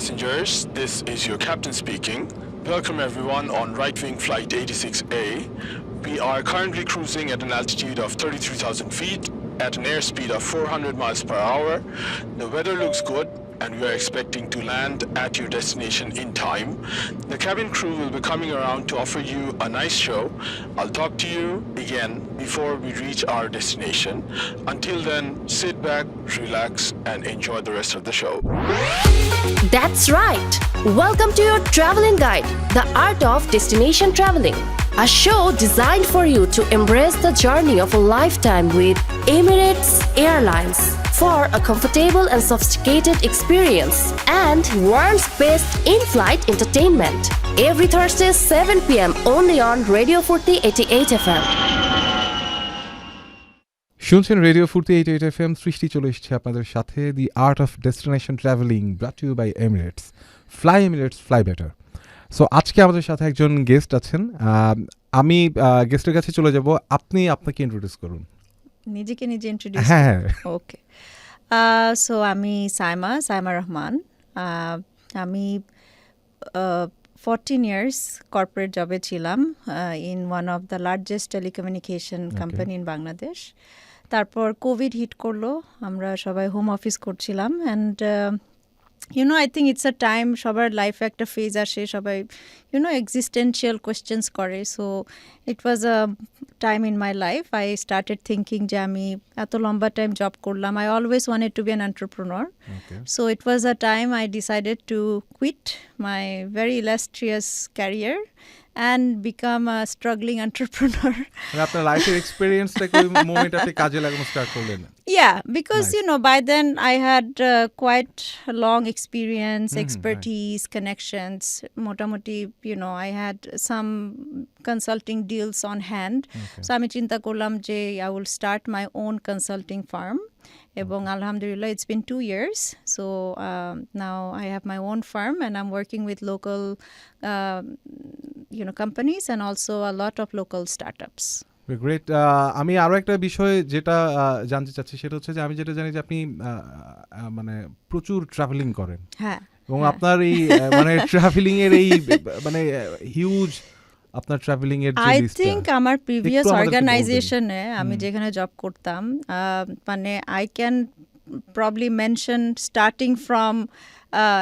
passengers, this is your captain speaking. Welcome everyone on right wing flight 86A. We are currently cruising at an altitude of 33,000 feet at an airspeed of 400 miles per hour. The weather looks good and we are expecting to land at your destination in time. The cabin crew will be coming around to offer you a nice show. I'll talk to you again before we reach our destination. Until then, sit back, relax, and enjoy the rest of the show. That's right. Welcome to your traveling guide, The Art of Destination Traveling, a show designed for you to embrace the journey of a lifetime with Emirates Airlines for a comfortable and sophisticated experience and world's best in-flight entertainment. Every Thursday 7 p.m. only on Radio Foorti 88 FM. শুনছেন radio Foorti 88 FM। Srishti চলে এসেছে আপনাদের সাথে the art of destination travelling, brought you by Emirates. Fly Emirates, fly better. So আজকে আমাদের সাথে একজন guest আছেন। আমি গেস্টের কাছে চলে যাব। আপনি আপনাকে ইন্ট্রোডিউস করুন। নিজেকে নিজে ইন্ট্রোডিউস? হ্যাঁ, ওকে। সো আমি সাইমা রহমান। আমি 14 years কর্পোরেট জবে ছিলাম in one of the largest telecommunication company in Bangladesh. তারপর কোভিড হিট করলো, আমরা সবাই হোম অফিস করছিলাম। And I think it's a time সবার লাইফে একটা ফেজ আসে, সবাই এক্সিস্টেন্সিয়াল কোয়েশ্চেন্স করে। So it was a time in my life I started thinking যে আমি এত লম্বা টাইম জব করলাম, I always wanted to be an entrepreneur. So it was a time I decided to quit my very illustrious career and become a struggling entrepreneur. আপনার লাইফের এক্সপেরিয়েন্সটাকে ওই মোমেন্টটাতে কাজে লাগানো স্টার্ট করলেন? Yeah, because by then I had quite a long experience, expertise, connections. Motamoti, I had some consulting deals on hand. So আমি চিন্তা করলাম যে I will start my own consulting firm. এবং alhamdulillah it's been 2 years. So now I have my own firm and I'm working with local companies and also a lot of local startups. Great. আমি আরও একটা বিষয় যেটা জানতে চাচ্ছি সেটা হচ্ছে যে আমি যেটা জানি যে আপনি মানে প্রচুর ট্রাভেলিং করেন। হ্যাঁ, এবং আপনার এই মানে ট্রাভেলিং এর এই মানে হিউজ আপনার ট্রাভেলিং এর যে লিস্ট, আই থিংক আমার প্রিভিয়াস অর্গানাইজেশনে আমি যেখানে জব করতাম, মানে I can probably mention starting from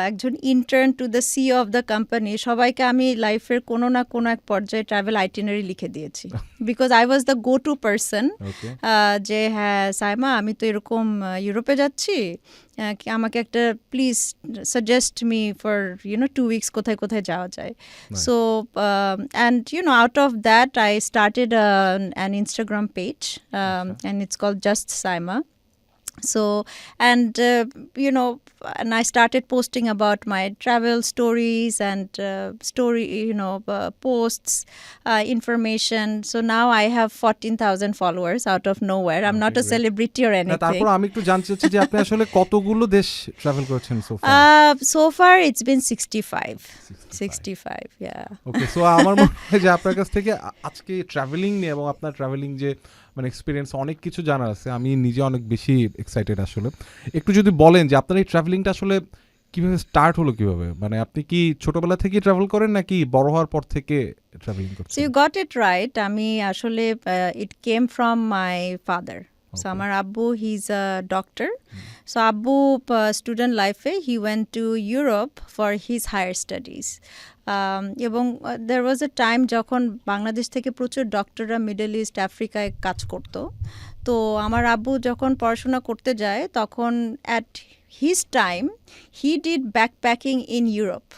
একজন intern to the CEO of the company, সবাইকে আমি লাইফের কোনো না কোনো এক পর্যায়ে ট্রাভেল আইটিনারি লিখে দিয়েছি। Because I was the go to person যে হ্যাঁ সাইমা আমি তো এরকম ইউরোপে যাচ্ছি, আমাকে একটা please suggest me for 2 weeks কোথায় কোথায় যাওয়া যায়। So and out of that I started an Instagram page and it's called just Saima. So and and I started posting about my travel stories and posts, information. So now I have 14,000 followers out of nowhere. I'm not a celebrity or anything. তারপর আমি একটু জানতে চাচ্ছি যে আপনি আসলে কতগুলো দেশ ট্রাভেল করেছেন so far? So far it's been 65, yeah. Okay, so আমার মনে হয় যে আপনার কাছ থেকে আজকে ট্রাভেলিং নিয়ে এবং আপনার ট্রাভেলিং যে মানে এক্সপিরিয়েন্স অনেক কিছু জানার আছে। আমি নিজে অনেক বেশি এক্সাইটেড আসলে। একটু যদি বলেন যে আপনার এই ট্রাভেলিংটা আসলে কিভাবে স্টার্ট হলো, কিভাবে মানে আপনি কি ছোটবেলা থেকে ট্রাভেল করেন নাকি বড় হওয়ার পর থেকে ট্রাভেলিং করছেন? So you got it right. আমি আসলে it came from my father. So আমার আব্বু, he's a doctor. So আব্বু student life he went to Europe for his higher studies. এবং there was a time যখন বাংলাদেশ থেকে প্রচুর ডক্টররা মিডল ইস্ট আফ্রিকায় কাজ করত। তো আমার আব্বু যখন পড়াশোনা করতে যায় তখন at his time he did backpacking in Europe,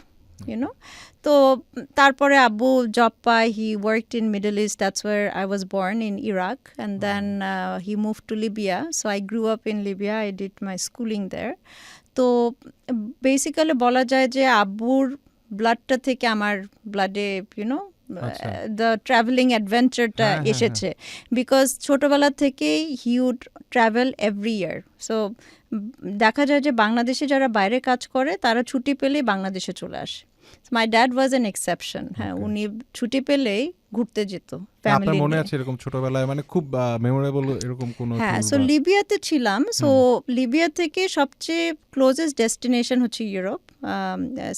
তো তারপরে আব্বু জব পায়, he worked in Middle East, that's where I was born in Iraq, and then he moved to Libya. So I grew up in Libya, I did my schooling there. তো basically বলা যায় যে আব্বুর ব্লাডটা থেকে আমার ব্লাডে the travelling অ্যাডভেঞ্চারটা এসেছে। Because ছোটোবেলা থেকেই he would travel every year. So দেখা যায় যে বাংলাদেশে যারা বাইরে কাজ করে তারা ছুটি পেলেই বাংলাদেশে চলে আসে। My dad was an exception. হ্যাঁ, উনি ছুটি পেলেই ঘুরতে যেত ফ্যামিলি আপনার মনে নিয়ে। আছে এরকম ছোটবেলায় মানে খুব মেমোরেবল এরকম কোনো হ্যাঁ, tour সো বা- লিবিয়াতে ছিলাম। সো লিবিয়া থেকে সবচেয়ে ক্লোজেস্ট ডেস্টিনেশন হচ্ছে ইউরোপ,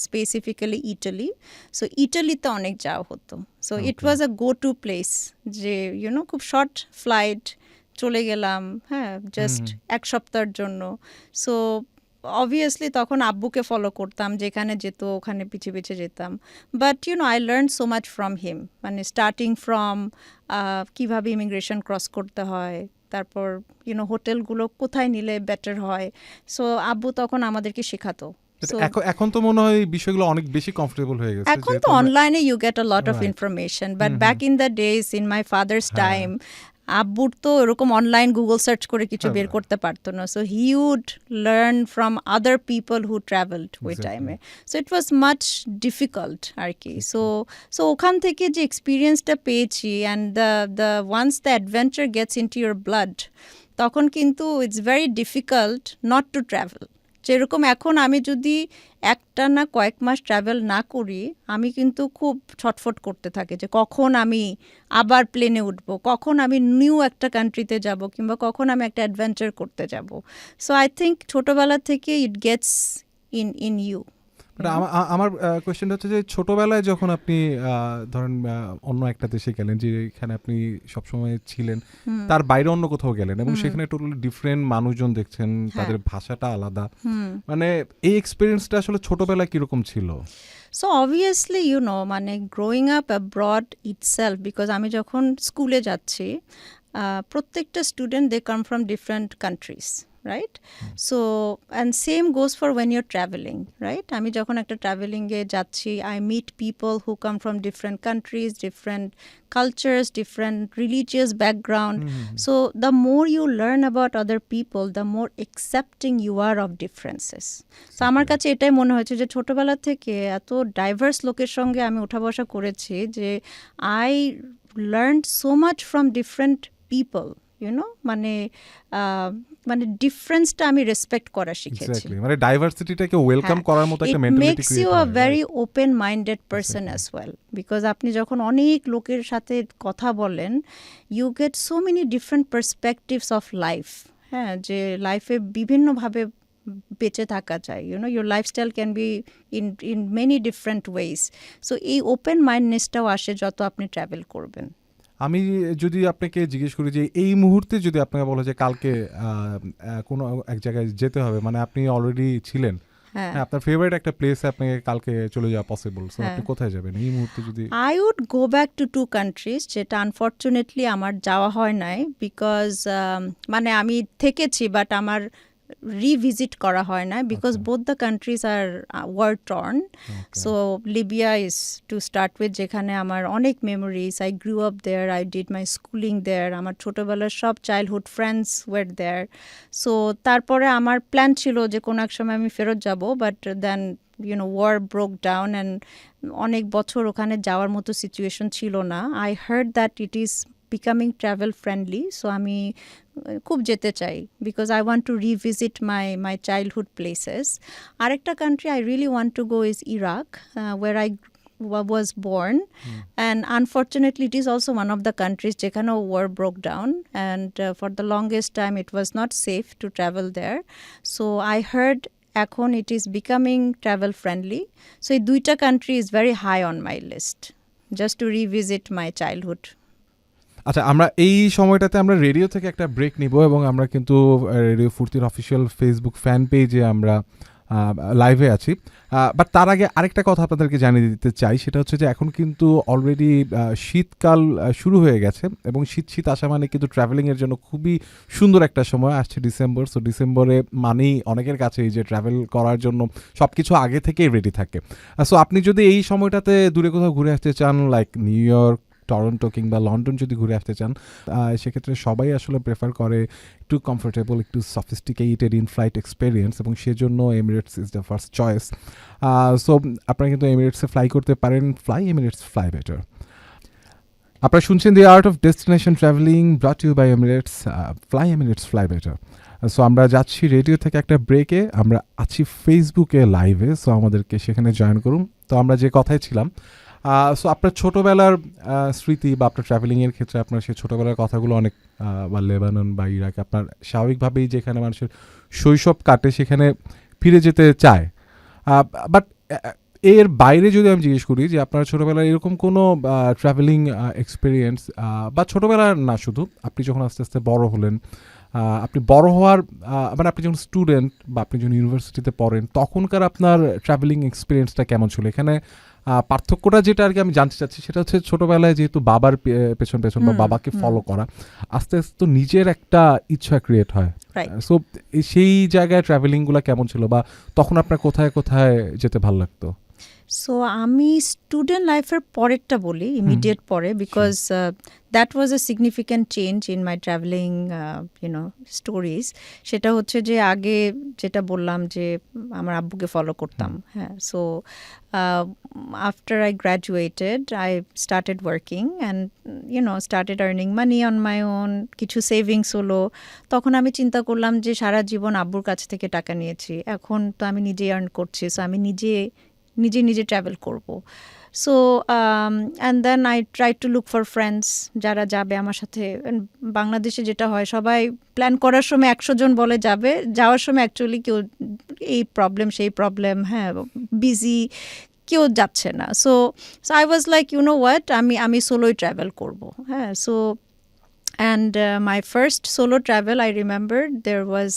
স্পেসিফিক্যালি ইটালি। সো ইটালিতে অনেক যাওয়া হতো। So it was a go to place, যে খুব শর্ট ফ্লাইট, চলে গেলাম, হ্যাঁ, জাস্ট এক সপ্তাহের জন্য। সো অবভিয়াসলি তখন আব্বুকে ফলো করতাম, যেখানে যেত ওখানে পিছিয়ে পিছিয়ে যেতাম। But I learn so much from him, মানে স্টার্টিং ফ্রম কীভাবে ইমিগ্রেশন ক্রস করতে হয়, তারপর হোটেলগুলো কোথায় নিলে বেটার হয়। সো আব্বু তখন আমাদেরকে শেখাতো। So, এখন তো মনে হয় এই বিষয়গুলো অনেক বেশি কমফোর্টেবল হয়ে গেছে, এখন তো অনলাইনে you get a lot of Right. Information, but back in the days, in my father's time, আব্বুর তো এরকম অনলাইন গুগল সার্চ করে কিছু বের করতে পারতো না। So he would learn from other people who travelled ওই টাইমে। So it was much difficult আর কি। সো ওখান থেকে যে এক্সপিরিয়েন্সটা পেয়েছি, and the once the adventure gets into your blood, তখন কিন্তু it's very difficult not to travel. যেরকম এখন আমি যদি একটা না কয়েক মাস ট্রাভেল না করি, আমি কিন্তু খুব ছটফট করতে থাকি যে কখন আমি আবার প্লেনে উঠবো, কখন আমি নিউ একটা কান্ট্রিতে যাব, কিংবা কখন আমি একটা অ্যাডভেঞ্চার করতে যাব। সো আই থিঙ্ক ছোটোবেলা থেকে ইট গেটস ইন ইউ। আমার কোয়েশ্চেনটা হচ্ছে যে ছোটবেলায় যখন আপনি ধরেন অন্য একটা দেশে গেলেন, যে এখানে আপনি সবসময় ছিলেন, তার বাইরে অন্য কোথাও গেলেন এবং সেখানে টোটালি ডিফারেন্ট মানুষজন দেখছেন, তাদের ভাষাটা আলাদা, মানে এই এক্সপিরিয়েন্সটা আসলে ছোটবেলায় কিরকম ছিল? সো অবভিয়াসলি মানে growing up abroad itself, because আমি যখন স্কুলে যাচ্ছি, প্রত্যেকটা student they come from different countries, right? So and same goes for when your travelling, right? আমি যখন একটা ট্রাভেলিংয়ে যাচ্ছি, I meet people who come from different countries, different cultures, different religious background. So the more you learn about other people, the more accepting you are of differences. So আমার কাছে এটাই মনে হয়েছে যে ছোটবেলা থেকে এত ডাইভার্স লোকের সঙ্গে আমি ওঠা বসা করেছি, যে I learn so much from different people, মানে ডিফারেন্সটা আমি রেসপেক্ট করা শিখেছি। মানে ডাইভার্সিটিটাকে ওয়েলকাম করার মতো একটা mentality makes you a very open minded person as well, because আপনি যখন অনেক লোকের সাথে কথা বলেন, you get so many different perspectives of life. হ্যাঁ, যে লাইফে বিভিন্নভাবে বেঁচে থাকা যায়, your lifestyle can be in many different ways. So এই ওপেন মাইন্ডনেসটাও আসে যত আপনি ট্রাভেল করবেন। আমি যদি আপনাকে জিজ্ঞেস করি যে এই মুহূর্তে যদি আপনাকে বলা যে কালকে কোনো এক জায়গায় যেতে হবে, মানে আপনি অলরেডি ছিলেন, হ্যাঁ, আপনার ফেভারিট একটা প্লেসে আপনাকে কালকে চলে যাওয়া পসিবল, সো আপনি কোথায় যাবেন এই মুহূর্তে? যদি I would go back to 2 countries, যেটা আনফর্চুনেটলি আমার যাওয়া হয় নাই, বিকজ মানে আমি থেকেছি বাট আমার রিভিজিট করা হয় না, because both the countries are war torn. So Libya is to start with, যেখানে আমার অনেক memories, I grew up there, I did my schooling there, আমার ছোটোবেলার সব childhood friends were there. So তারপরে আমার প্ল্যান ছিল যে কোনো এক সময় আমি ফেরত যাব, but then war broke down, and অনেক বছর ওখানে যাওয়ার মতো সিচুয়েশন ছিল না। I heard that it is becoming travel friendly, so আমি খুব যেতে চাই, because I want to revisit my childhood places. আরেকটা country I really want to go is Iraq, where I was born, and unfortunately it is also one of the countries যেখানে war broke down, and for the longest time it was not safe to travel there. So I heard এখন it is becoming travel friendly, so এই দুইটা country is very high on my list, just to revisit my childhood. আচ্ছা, আমরা এই সময়টাতে আমরা radio থেকে একটা ব্রেক নিব এবং আমরা কিন্তু রেডিও ফুর্তির অফিসিয়াল ফেসবুক ফ্যান পেজে আমরা লাইভে আছি। বাট তার আগে আরেকটা কথা আপনাদেরকে জানিয়ে দিতে চাই, সেটা হচ্ছে যে এখন কিন্তু অলরেডি শীতকাল শুরু হয়ে গেছে এবং শীত আসা মানে কিন্তু ট্রাভেলিংয়ের জন্য খুবই সুন্দর একটা সময় আসছে ডিসেম্বর। সো ডিসেম্বরে মানেই অনেকের কাছে এই যে ট্রাভেল করার জন্য সব কিছু আগে থেকেই রেডি থাকে। সো আপনি যদি এই সময়টাতে দূরে কোথাও ঘুরে আসতে চান, লাইক নিউ ইয়র্ক, টরন্টো কিংবা লন্ডন যদি ঘুরে আসতে চান, সেক্ষেত্রে সবাই আসলে প্রেফার করে একটু কমফোর্টেবল, একটু সফিস্টিকেটেড ইন ফ্লাইট এক্সপিরিয়েন্স, এবং সেজন্য Emirates is the first choice. So আপনারা কিন্তু এমিরেটসে ফ্লাই করতে পারেন। Fly Emirates, fly better. আপনারা শুনছেন the art of destination travelling, brought you by Emirates. Fly Emirates, fly better. So আমরা যাচ্ছি রেডিও থেকে একটা ব্রেকে, আমরা আছি ফেসবুকে লাইভে, সো আমাদেরকে সেখানে জয়েন করুন তো আমরা যে কথায় ছিলাম, সো আপনার ছোটোবেলার স্মৃতি বা আপনার ট্রাভেলিংয়ের ক্ষেত্রে আপনার সেই ছোটোবেলার কথাগুলো অনেক বা লেবানন বা ইরাকে আপনার স্বাভাবিকভাবেই যেখানে মানুষের শৈশব কাটে সেখানে ফিরে যেতে চায়, বাট এর বাইরে যদি আমি জিজ্ঞেস করি যে আপনার ছোটোবেলায় এরকম কোনো ট্রাভেলিং এক্সপিরিয়েন্স বা ছোটোবেলার না শুধু আপনি যখন আস্তে আস্তে বড় হলেন, আপনি বড় হওয়ার মানে আপনি যখন স্টুডেন্ট বা আপনি যখন ইউনিভার্সিটিতে পড়েন তখনকার আপনার ট্রাভেলিং এক্সপিরিয়েন্সটা কেমন ছিল? এখানে পার্থক্যটা যেটা আর কি আমি জানতে চাচ্ছি সেটা হচ্ছে ছোটোবেলায় যেহেতু বাবার পেছন বা বাবাকে ফলো করা, আস্তে আস্তে তো নিজের একটা ইচ্ছা ক্রিয়েট হয়। সো সেই জায়গায় ট্রাভেলিংগুলো কেমন ছিল বা তখন আপনার কোথায় কোথায় যেতে ভালো লাগতো? সো আমি স্টুডেন্ট লাইফের পরেরটা বলি, ইমিডিয়েট পরে, because that was a significant change in my travelling stories. সেটা হচ্ছে যে আগে যেটা বললাম যে আমার আব্বুকে ফলো করতাম, হ্যাঁ। So after I graduated I started working and started earning money on my own, কিছু সেভিংস হলো। তখন আমি চিন্তা করলাম যে সারা জীবন আব্বুর কাছ থেকে টাকা নিয়েছি, এখন তো আমি নিজেই আর্ন করছি, সো আমি নিজে ট্রাভেল করব। So and then I try to look for friends যারা যাবে আমার সাথে। বাংলাদেশে যেটা হয়, সবাই প্ল্যান করার সময় 100 জন বলে যাবে, যাওয়ার সময় অ্যাকচুয়ালি কেউ এই প্রবলেম সেই প্রবলেম, হ্যাঁ, বিজি, কেউ যাচ্ছে না। So I was like what, আমি সোলোই ট্রাভেল করব, হ্যাঁ। So And my first solo travel, I remember there was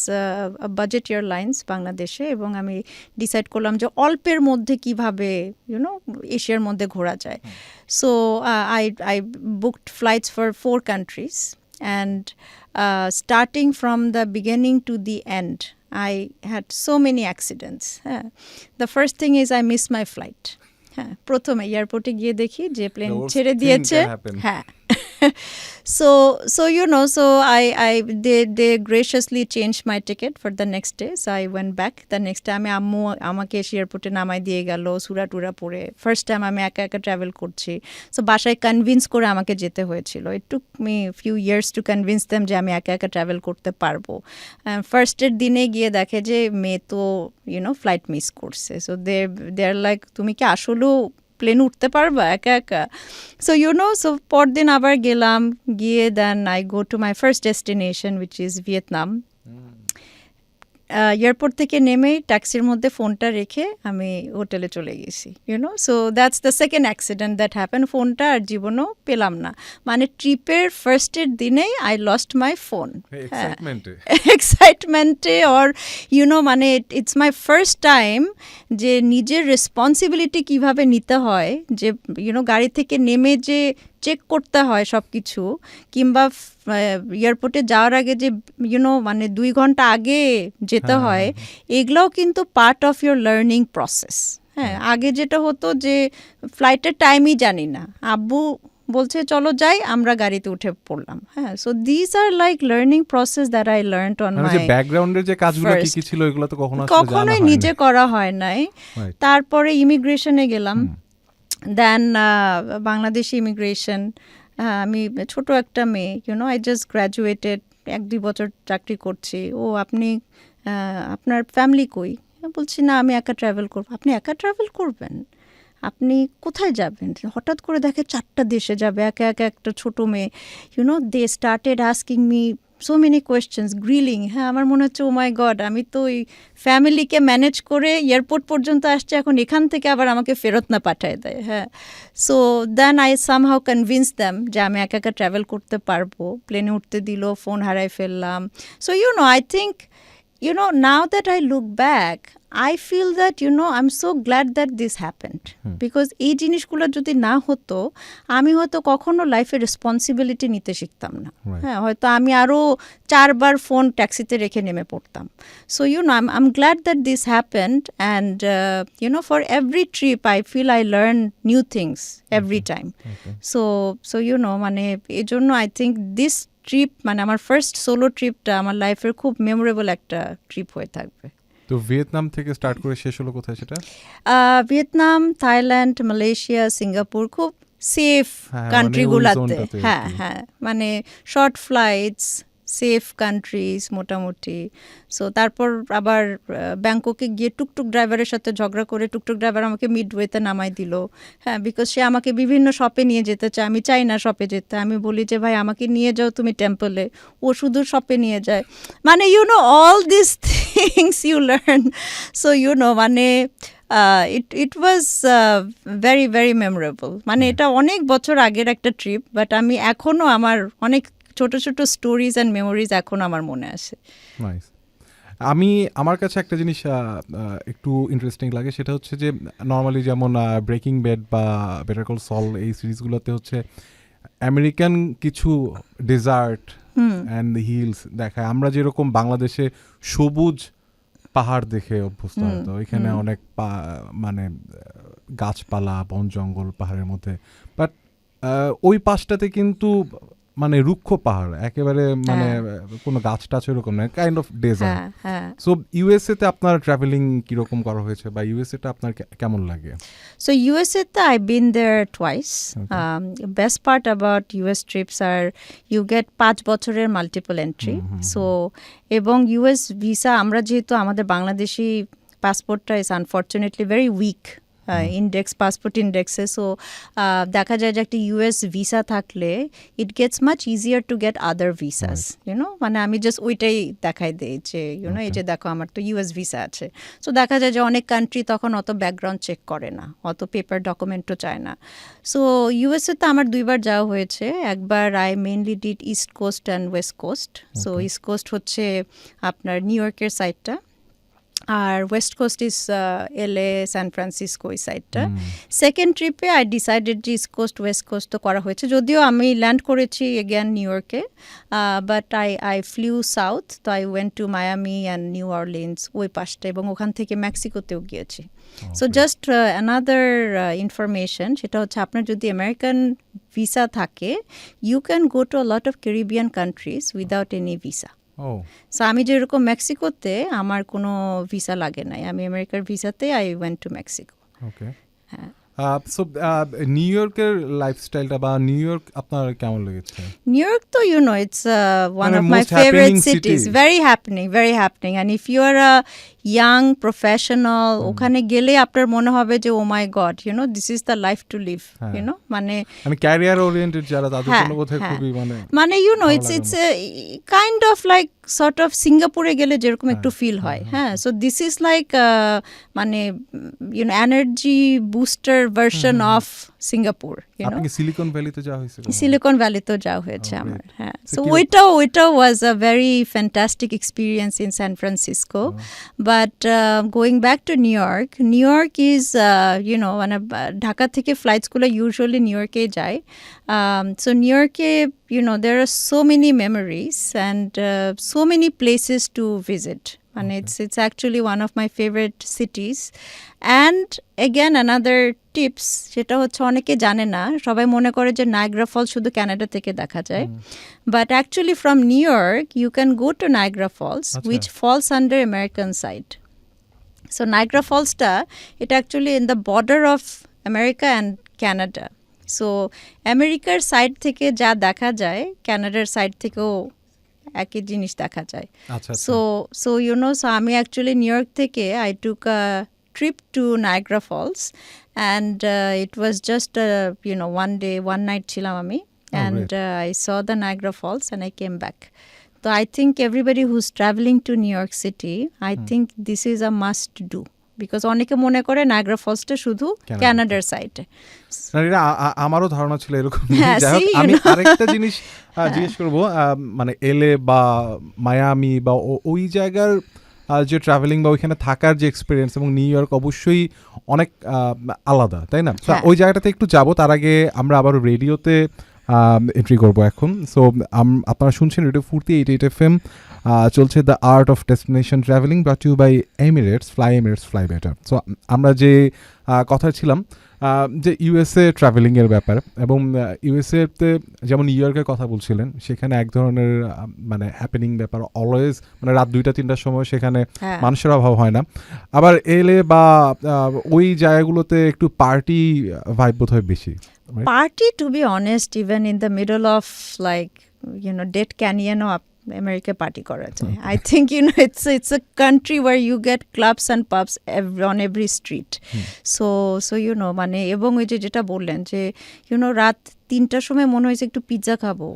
a budget airlines বাংলাদেশে, এবং আমি ডিসাইড করলাম যে অল্পের মধ্যে কিভাবে এশিয়ার মধ্যে ঘোরা যায়। So I booked flights for 4 countries, and starting from the beginning to the end, I had so many accidents. The first thing is I missed my flight. হ্যাঁ, প্রথমে এয়ারপোর্টে গিয়ে দেখি যে প্লেন ছেড়ে দিয়েছে, হ্যাঁ। So they graciously changed my ticket for the next day. So I went back the next time. আম্মু আমাকে এয়ারপোর্টে নামাই দিয়ে গেল সুরা টুরা পরে। ফার্স্ট টাইম আমি একা ট্রাভেল করছি। সো বাসায় কনভিন্স করে আমাকে যেতে হয়েছিল। It took me few years to convince them যে আমি একা ট্রাভেল করতে পারবো। ফার্স্টের দিনে গিয়ে দেখে যে মেয়ে তো ফ্লাইট মিস করছে। সো দে আর লাইক, তুমি কি আসলেও প্লেন উঠতে পারবা একা? সো সো পরদিন আবার গেলাম, গিয়ে then I go to my first destination which is Vietnam. Airport থেকে নেমেই ট্যাক্সির মধ্যে ফোনটা রেখে আমি হোটেলে চলে গেছি। So that's the second accident that happen. ফোনটা আর জীবনও পেলাম না, মানে ট্রিপের ফার্স্টের দিনেই আই লস্ট মাই ফোন, এক্সাইটমেন্টে। অর মানে ইটস মাই ফার্স্ট টাইম যে নিজের রেসপন্সিবিলিটি কিভাবে নিতে হয়, যে গাড়ি থেকে নেমে যে চেক করতে হয় সব কিছু, কিংবা এয়ারপোর্টে যাওয়ার আগে যে মানে 2 ঘন্টা আগে যেতে হয়, এগুলোও কিন্তু part of your learning process. হ্যাঁ, আগে যেটা হতো যে ফ্লাইটের টাইমই জানি না, আব্বু বলছে চলো যাই, আমরা গাড়িতে উঠে পড়লাম। হ্যাঁ, so this are like learning process that I learned on my ব্যাকগ্রাউন্ডের যে কাজগুলো কি ছিল এগুলো তো কখনোই নিজে করা হয় নাই। তারপরে ইমিগ্রেশনে গেলাম, দেন বাংলাদেশি ইমিগ্রেশন। আমি ছোট একটা মেয়ে, আই জাস্ট গ্র্যাজুয়েটেড, 1-2 বছর চাকরি করছি। আপনি আপনার ফ্যামিলি কই? বলছি না, আমি একা ট্রাভেল করব। আপনি একা ট্রাভেল করবেন? আপনি কোথায় যাবেন? হঠাৎ করে দেখে 4টা দেশে যাবে একা একটা ছোট মেয়ে। They started asking me so many questions, grilling. হ্যাঁ, আমার মনে হচ্ছে ও মাই গড, আমি তো ওই ফ্যামিলিকে ম্যানেজ করে এয়ারপোর্ট পর্যন্ত আসছে, এখন এখান থেকে আবার আমাকে ফেরত না পাঠায় দেয়। হ্যাঁ, so then I somehow convince them যে আমি একা ট্রাভেল করতে পারবো। প্লেনে উঠতে দিল, ফোন হারাই ফেললাম। So I think now that I look back, I feel that I'm so glad that this happened, because এই জিনিসগুলো যদি না হতো আমি হয়তো কখনো লাইফে রেসপন্সিবিলিটি নিতে শিখতাম না। হ্যাঁ, হয়তো আমি আরও 4 বার ফোন ট্যাক্সিতে রেখে নেমে পড়তাম। So I'm glad that this happened, and for every trip I feel I learn new things every time. So মানে এজন্য I think this ট্রিপ, মানে আমার ফার্স্ট সোলো ট্রিপটা আমার লাইফের খুব মেমোরেবল একটা ট্রিপ হয়ে থাকবে। তো ভিয়েতনাম থেকে স্টার্ট করে শেষ হলো কোথায় সেটা? ভিয়েতনাম, থাইল্যান্ড, মালয়েশিয়া, সিঙ্গাপুর, খুব সেফ কান্ট্রিগুলোতে। হ্যাঁ, মানে শর্ট ফ্লাইটস, সেফ কান্ট্রিজ মোটামুটি। সো তারপর আবার ব্যাংককে গিয়ে টুকটুক ড্রাইভারের সাথে ঝগড়া করে টুকটুক ড্রাইভার আমাকে মিডওয়েতে নামাই দিল, হ্যাঁ, বিকজ সে আমাকে বিভিন্ন শপে নিয়ে যেতে চায়, আমি চাই না শপে যেতে। আমি বলি যে ভাই আমাকে নিয়ে যাও তুমি টেম্পলে, ও শুধু শপে নিয়ে যায়। মানে all this things you learn. So মানে it was very very memorable. মানে এটা অনেক বছর আগের একটা ট্রিপ, বাট আমি এখনো আমার অনেক ছোট ছোট স্টোরিজ অ্যান্ড মেমোরিজ এখন আমার মনে আসে। নাইস। আমার কাছে একটা জিনিস একটু ইন্টারেস্টিং লাগে, সেটা হচ্ছে যে নর্মালি যেমন ব্রেকিং ব্যাড বা বেটার কল সল এই সিরিজগুলোতে হচ্ছে আমেরিকান কিছু ডেজার্ট অ্যান্ড হিলস দেখায়। আমরা যেরকম বাংলাদেশে সবুজ পাহাড় দেখে অভ্যস্ত, হয়তো এখানে অনেক মানে গাছপালা বন জঙ্গল পাহাড়ের মধ্যে, বাট ওই পাশটাতে কিন্তু মানে রুক্ষ পাহাড়, একেবারে মানে কোনো গাছ টাছ এরকম নয়, kind of desert. So USA তে আপনার ট্রাভেলিং কিরকম করা হয়েছে বা ইউএসএ টা আপনার কেমন লাগে? So USA I've been there twice. Best part about US trips are you get 5 বছরের মাল্টিপল এন্ট্রি। সো এবং ইউএস ভিসা, আমরা যেহেতু আমাদের বাংলাদেশি পাসপোর্টটা is unfortunately very weak index, passport ইন্ডেক্সে। সো দেখা যায় যে একটা ইউএস ভিসা থাকলে it gets much easier to get other visas, মানে আমি জাস্ট ওইটাই দেখাই দিই যে এই যে দেখো আমার তো ইউএস ভিসা আছে। সো দেখা যায় যে অনেক কান্ট্রি তখন অত ব্যাকগ্রাউন্ড চেক করে না, অত পেপার ডকুমেন্টও চায় না। সো ইউএসএ তো আমার 2বার যাওয়া হয়েছে। একবার I mainly did east coast and west coast. So east coast হচ্ছে আপনার নিউ ইয়র্কের সাইডটা, আর west coast is LA San Francisco এই সাইডটা। সেকেন্ড ট্রিপে আই ডিসাইডেড যে ইস্ট কোস্ট ওয়েস্ট কোস্ট তো করা হয়েছে, যদিও আমি ল্যান্ড করেছি এগেন নিউ ইয়র্কে, বাট আই ফ্লিউ সাউথ। তো I went to Miami and New Orleans ওই পাশটা, এবং ওখান থেকে মেক্সিকোতেও গিয়েছি। সো জাস্ট অ্যানাদার ইনফরমেশন, সেটা হচ্ছে আপনার যদি আমেরিকান ভিসা থাকে you can go to a lot of Caribbean countries without any visa. So আমি যেরকম মেক্সিকোতে আমার কোনো ভিসা লাগে নাই, আমি আমেরিকার ভিসাতে আই ওয়েন্ট টু মেক্সিকো। ওকে, হ্যাঁ। সো নিউ ইয়র্কের লাইফস্টাইলটা বা নিউ ইয়র্ক আপনার কেমন লেগেছে? নিউ ইয়র্ক তো it's one of my favourite cities, very happening and if you are a young professional, ওখানে গেলে আপনার মনে হবে যে oh my god this is the life to live, মানে ক্যারিয়ার ওরিয়েন্টেড যারা তাদের জন্য বোধহয় খুবই মানে it's kind of like sort of সিঙ্গাপুরে গেলে যেরকম একটু ফিল হয়, হ্যাঁ। সো দিস ইজ লাইক মানে energy booster version of Singapore. আপনি সিলিকন ভ্যালিতে যাওয়া হয়েছে? সিলিকন ভ্যালিতে যাওয়া হয়েছে আমার, হ্যাঁ। সো ওইটাও was a very fantastic experience in San Francisco. But going back to New York is মানে ঢাকা থেকে ফ্লাইটসগুলো ইউজুয়ালি নিউ ইয়র্কেই যায়। সো নিউ ইয়র্কে there are so many memories and so many places to visit. And it's actually one of my favorite cities. And again another tips, সেটা হচ্ছে অনেকে জানে না, সবাই মনে করে যে নায়াগ্রা ফলস শুধু কানাডা থেকে দেখা যায়, but actually from New York you can go to Niagara Falls, which falls under American side. So Niagara Falls টা এটা actually in the border of America and Canada. So আমেরিকার side থেকে যা দেখা যায় কানাডার সাইড থেকেও একই জিনিস দেখা যায়। সো সো আমি অ্যাকচুয়ালি নিউ ইয়র্ক থেকে I took a trip to Niagara Falls and it was just one day one night ছিলাম আমি, and I saw the Niagara Falls and I came back. তো I think everybody who is travelling to New York City, I think this is a must do, because অনেকে মনে করে Niagara ফলসটা শুধু কানাডার সাইডে। আমারও ধারণা ছিল এরকম। আমি আরেকটা জিনিস জিজ্ঞেস করবো, মানে এলএ বা মায়ামি বা ওই জায়গার যে ট্রাভেলিং বা ওইখানে থাকার যে এক্সপিরিয়েন্স এবং নিউ ইয়র্ক অবশ্যই অনেক আলাদা, তাই না? ওই জায়গাটাতে একটু যাবো, তার আগে আমরা আবার রেডিওতে এন্ট্রি করবো এখন। সো আপনারা শুনছেন রেডিও ফুর্তি 88 FM, চলছে the art of destination travelling brought you by Emirates, fly better. So আমরা যে কথা ছিলাম যে ইউএসএ ট্রাভেলিংয়ের ব্যাপার, এবং ইউএসএতে যেমন নিউ ইয়র্কের কথা বলছিলেন, সেখানে এক ধরনের মানে হ্যাপেনিং ব্যাপার অলওয়েজ, মানে রাত 2টা-3টার সময় সেখানে মানুষের অভাব হয় না। আবার এলে বা ওই জায়গাগুলোতে একটু পার্টি ভাইব বোধ হয় বেশি। Party, to be honest, even in the middle of like Dead Canyon or America party করা যায়। I think it's a country where you get clubs and pubs on every street. So মানে এবং ওই যেটা বললেন যে রাত 3টার সময় মনে হয়েছে একটু পিৎজা খাবো,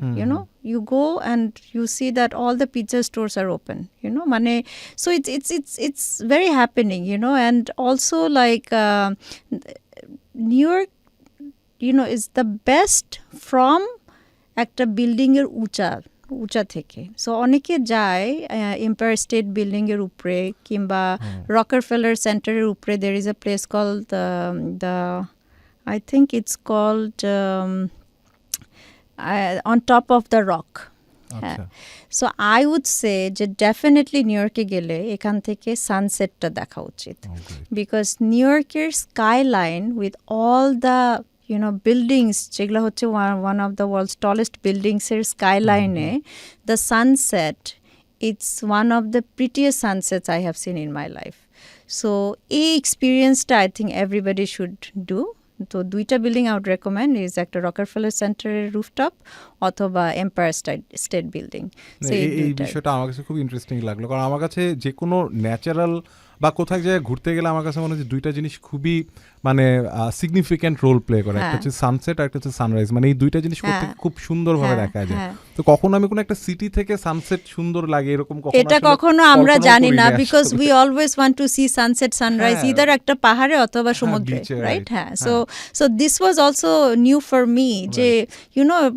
you go and you see that all the pizza stores are open, মানে so it's very happening, and also like New York is the best from একটা বিল্ডিং এর উঁচা থেকে। সো অনেকে যায় এম্পায়ার স্টেট বিল্ডিং এর উপরে কিংবা রকারফেলার সেন্টারের উপরে। there is a place called the I think it's called on top of the rock. So I would say যে ডেফিনেটলি নিউ ইয়র্কে গেলে এখান থেকে সানসেটটা দেখা উচিত, বিকজ নিউ ইয়র্কের sky line with all the buildings যেগুলো হচ্ছে one of the world's tallest buildings এর skyline the sunset, it's one of the prettiest sunsets I have seen in my life. So এই এক্সপিরিয়েন্সটা I think everybody should do. তো 2টা building I would recommend is একটা রকারফেলার সেন্টারের rooftop অথবা empire state building. এই বিষয়টা আমার কাছে খুব ইন্টারেস্টিং লাগলো, কারণ আমার কাছে যে কোনো ন্যাচারাল বা কোথায় জায়গায় ঘুরতে গেলে আমার কাছে মনে হচ্ছে 2টা জিনিস খুবই মানে সিগনিফিক্যান্ট রোল প্লে করে। একটা হচ্ছে সানসেট আর একটা হচ্ছে সানরাইজ, মানে এই 2টা জিনিস করতে খুব সুন্দরভাবে দেখা যায়। তো কখনো আমি কোনো একটা সিটি থেকে সানসেট সুন্দর লাগে এরকম এটা কখনো আমরা জানি না, because we always want to see sunset sunrise either একটা পাহাড়ে অথবা সমুদ্রে, right? So this was also new for me যে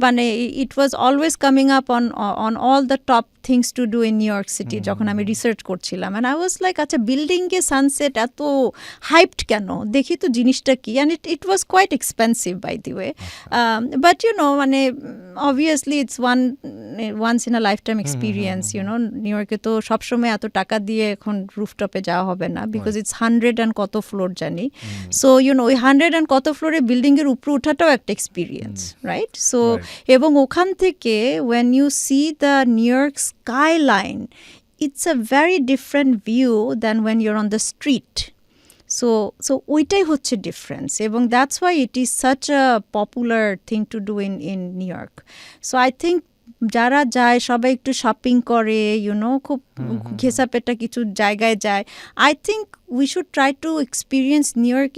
মানে it was always coming up on all the top things to do in New York City যখন আমি research করছিলাম। And I was like আচ্ছা বিল্ডিংয়ে সানসেট এত হাইপড কেন, দেখি তো জিনিসটা কি। And it was quite expensive by the way, but মানে obviously it's once in a life time experience. নিউ ইয়র্কে তো সবসময় এত টাকা দিয়ে এখন রুফটপে যাওয়া হবে না, বিকজ ইটস 100 and কত ফ্লোর জানি। সো ওই 100 and কত ফ্লোরে বিল্ডিংয়ের উপরে ওঠাটাও একটা এক্সপিরিয়েন্স, রাইট? সো এবং ওখান থেকে when you see the New York skyline, it's a very different view than when you're on the street. So ওইটাই হচ্ছে ডিফারেন্স, এবং that's why it is such a popular thing to do in New York. So I think যারা যায় সবাই একটু shopping করে, খুব ঘেঁষাপেটা কিছু জায়গায় যায়। I think we should try to experience New York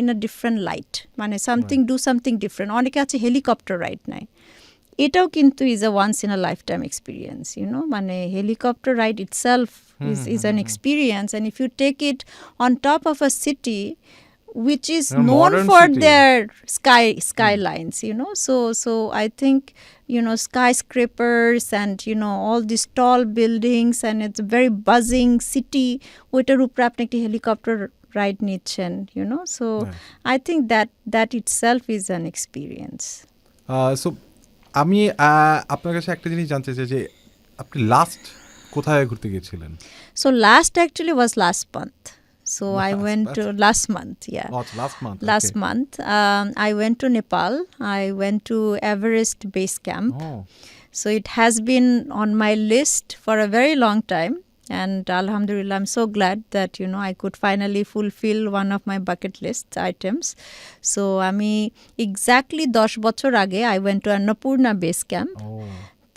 in a different light, মানে ডু সামথিং ডিফারেন্ট। অনেকে আছে হেলিকপ্টার রাইড নেয়, এটাও কিন্তু is a once in a life time experience, মানে helicopter ride itself is an experience, and if you take it on top of a city which is known for city. Their skylines, so I think skyscrapers and all these tall buildings, and it's a very buzzing city ওইটার উপরে আপনি একটি helicopter ride নিচ্ছেন, so I think that itself is an experience. So আমি আপনার কাছে একটা জিনিস জানতে চাই যে আপনি লাস্ট কোথায় ঘুরতে গিয়েছিলেন? So last actually was last month. So I went to last month, yeah. Oh, it's last month. Last month, I went to Nepal. I went to Everest Base Camp. Oh. So it has been on my list for a very long time. And alhamdulillah, I'm so glad that, I could finally fulfill one of my bucket list items. So আমি exactly 10 বছর আগে I went to Annapurna Base Camp. Oh.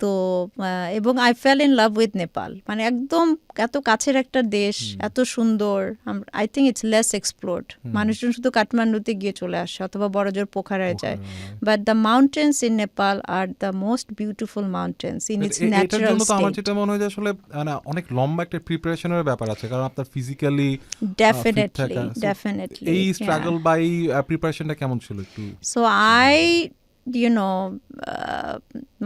তো এবং I fell in love with Nepal, মানে একদম এত কাছের একটা দেশ, এত সুন্দর। I think it's less explored. মানুষজন শুধু কাঠমান্ডুতে গিয়ে চলে আসে অথবা বড়জোর পোখারায় যায়, but the mountains in Nepal are the most beautiful mountains in it's natural state. আমার যেটা মনে হয় যে আসলে অনেক লম্বা একটা প্রিপারেশনের ব্যাপার আছে, কারণ আপনার ফিজিক্যালি ডেফিনেটলি এই স্ট্রাগল বা এই প্রিপারেশনটা কেমন ছিল একটু? সো আই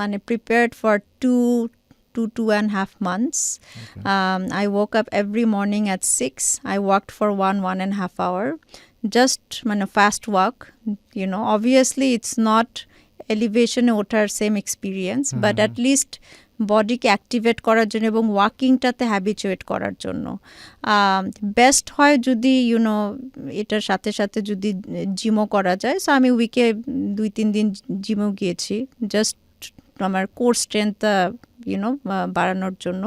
মানে prepared for 2.5 months. Okay. I woke up every morning at 6. I walked for 1.5 hour. Just fast walk. Obviously it's not elevation ওঠার same experience, but at least বডিকে অ্যাক্টিভেট করার জন্য এবং ওয়াকিংটাতে হ্যাবিচুয়েট করার জন্য বেস্ট হয় যদি এটার সাথে সাথে যদি জিমও করা যায়। সো আমি উইকে 2-3 দিন জিমও গিয়েছি, জাস্ট আমার কোর স্ট্রেংথটা বাড়ানোর জন্য।